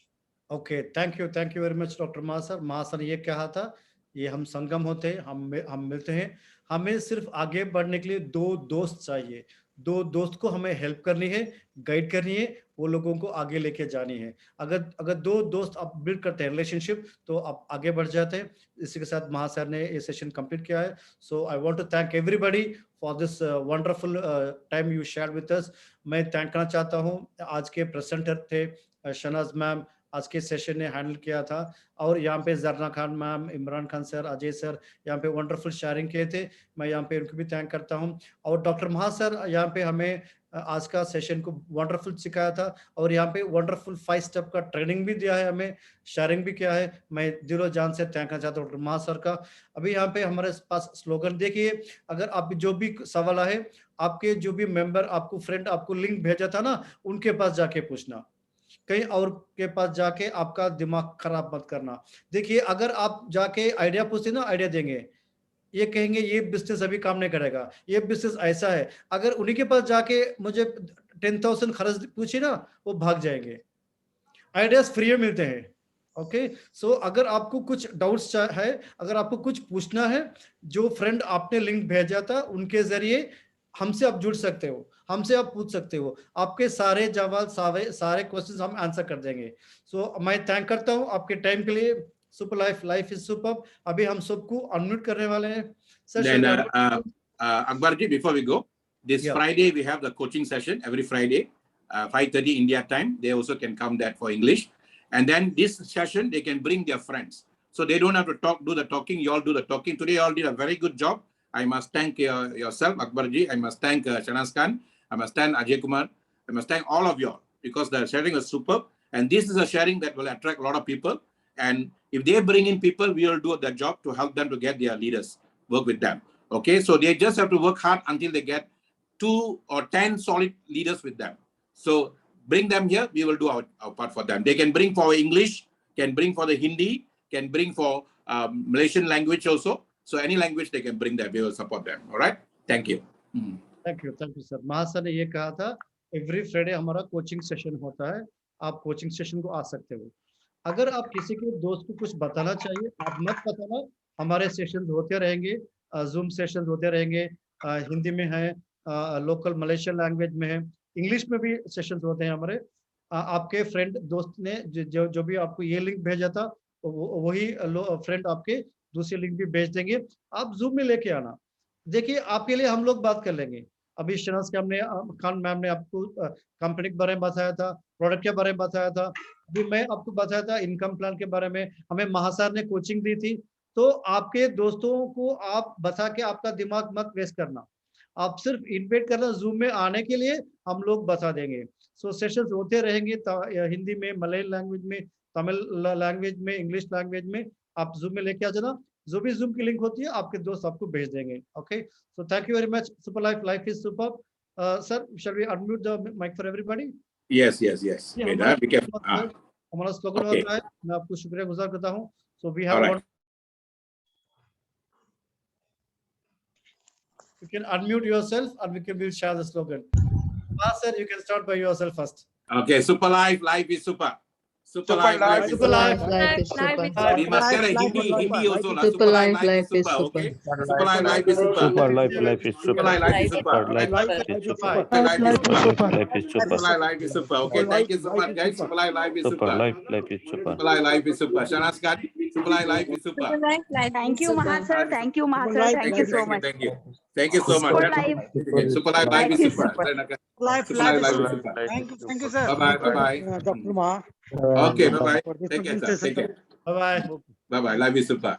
Okay, thank you very much, Dr. Mahasar. Mahasar ये कहा था, ये हम संगम होते हैं, हम मिलते हैं। हमें सिर्फ आगे बढ़ने के लिए 2 दोस्त चाहिए। 2 दोस्त को हमें हेल्प करनी है, गाइड करनी है, वो लोगों को आगे लेके जानी है। अगर 2 दोस्त आप बिल्ड करते हैं रिलेशनशिप, तो आप आगे बढ़ जाते हैं। इसी के साथ महासर ने ये सेशन कंप्लीट किया है। So I want to thank everybody for this wonderful time you share with us. मैं थैंक करना चाहता हूँ, आज के प्रेजेंटर थे शहनाज मैम, आज के सेशन ने हैंडल किया था, और यहाँ पे जरना Khan ma'am, Imran Khan sir, Ajay sir यहाँ पे वंडरफुल शेयरिंग किए थे। मैं यहाँ पे उनको भी थैंक करता हूँ। और डॉक्टर महासर यहाँ पे हमें आज का सेशन को वंडरफुल सिखाया था, और यहाँ पे वंडरफुल 5 स्टेप का ट्रेनिंग भी दिया है, हमें शेयरिंग भी किया है। मैं दिलो जान से थैंक करना चाहता हूँ डॉक्टर महासर का। अभी यहाँ पे हमारे पास स्लोगन देखिए, अगर आप जो भी सवाल है, आपके जो भी मेंबर, आपको फ्रेंड आपको लिंक भेजा था ना, उनके पास जाके पूछना, कहीं और के पास जाके आपका दिमाग खराब मत करना। देखिए, अगर आप जाके आइडिया पूछते ना, आइडिया देंगे, ये कहेंगे ये बिजनेस अभी काम नहीं करेगा, ये बिजनेस ऐसा है। अगर उन्हीं के पास जाके मुझे 10,000 खर्च पूछे ना, वो भाग जाएंगे। आइडियाज फ्री में मिलते हैं। ओके, सो अगर आपको कुछ डाउट्स है, अगर आपको कुछ पूछना है, जो फ्रेंड आपने लिंक भेजा था उनके जरिए हमसे आप जुड़ सकते हो, हमसे आप पूछ सकते हो। आपके सारे जवाब, सारे क्वेश्चंस हम आंसर कर देंगे। सो मैं थैंक करता हूँ आपके टाइम के लिए। Super life is super. अभी हम सबको अनम्यूट करने वाले हैं। Sir Akbar ji, before we go, This Yeah. Friday, we have the coaching session every Friday, 5:30 India time. They also can come that for English. And then this session, they can bring their friends. So they don't have to do the talking. You all do the talking. Today, you all did a very good job. I must thank yourself, Akbarji. I must thank Shahnaz Khan. I must thank Ajay Kumar. I must thank all of you all because the sharing was superb. And this is a sharing that will attract a lot of people. And if they bring in people, we will do their job to help them to get their leaders, work with them. Okay, so they just have to work hard until they get 2 or 10 solid leaders with them. So bring them here, we will do our part for them. They can bring for English, can bring for the Hindi, can bring for Malaysian language also. So any language they can bring there, we will support them. All right, thank you. Thank you sir. Maha sir ने ये कहा था एवरी फ्राइडे हमारा कोचिंग सेशन होता है, आप कोचिंग सेशन को आ सकते हो। अगर आप किसी के दोस्त को कुछ बताना चाहिए, आप मत बताना, हमारे सेशंस होते रहेंगे, जूम सेशंस होते रहेंगे, हिंदी में है, लोकल मलेशियन लैंग्वेज में है, इंग्लिश में भी सेशंस होते हैं हमारे। आपके फ्रेंड दोस्त ने जो भी आपको ये लिंक भेजा था, वही फ्रेंड आपके दूसरी लिंक भी भेज देंगे। आप जूम में लेके आना। देखिए, आपके लिए हम लोग बात कर लेंगे। अभी शहनाज खान मैम ने आपको कंपनी के बारे में बताया था, प्रोडक्ट के बारे में बताया था, अभी मैं आपको बताया था इनकम प्लान के बारे में। हमें महासर ने कोचिंग दी थी। तो आपके दोस्तों को आप बता के आपका दिमाग मत वेस्ट करना, आप सिर्फ इन्वाइट करना जूम में आने के लिए, हम लोग बता देंगे। सो सेशंस होते रहेंगे हिंदी में, मलयालम लैंग्वेज में, तमिल लैंग्वेज में, इंग्लिश लैंग्वेज में। आप जूम में लेके आ जाना, जो भी जूम की लिंक होती है आपके दोस्त आपको भेज देंगे। Okay, so thank you very much. Super life is super. Sir, shall we unmute the mike for everybody? Yes. हमारा स्लोगन होता है, मैं आपको शुक्रिया गुजार करता हूँ। So we have one, you can unmute yourself and we will share the slogan. Sir, you can start by yourself first. Okay, Super Life is super. Super life is Super life is super. We must share a Hindi also. Super life is super. Okay, Super life is super. Super life is super. Super life is super. Life is super. Life is super. Life is super. Life is super. Okay, thank you so much, guys. Super life is super. Life is super. Super life is super. Shahnaz Khan, Super life is super. Thank you, Mahasar. Thank you, Mahasar. Thank you so much. Thank you so much. Super life is super. Life Super life is is super. Thank you, sir. Bye. Dr. Ma. Okay, bye. Take care, sir. Take care. Bye bye. Bye. Life is super.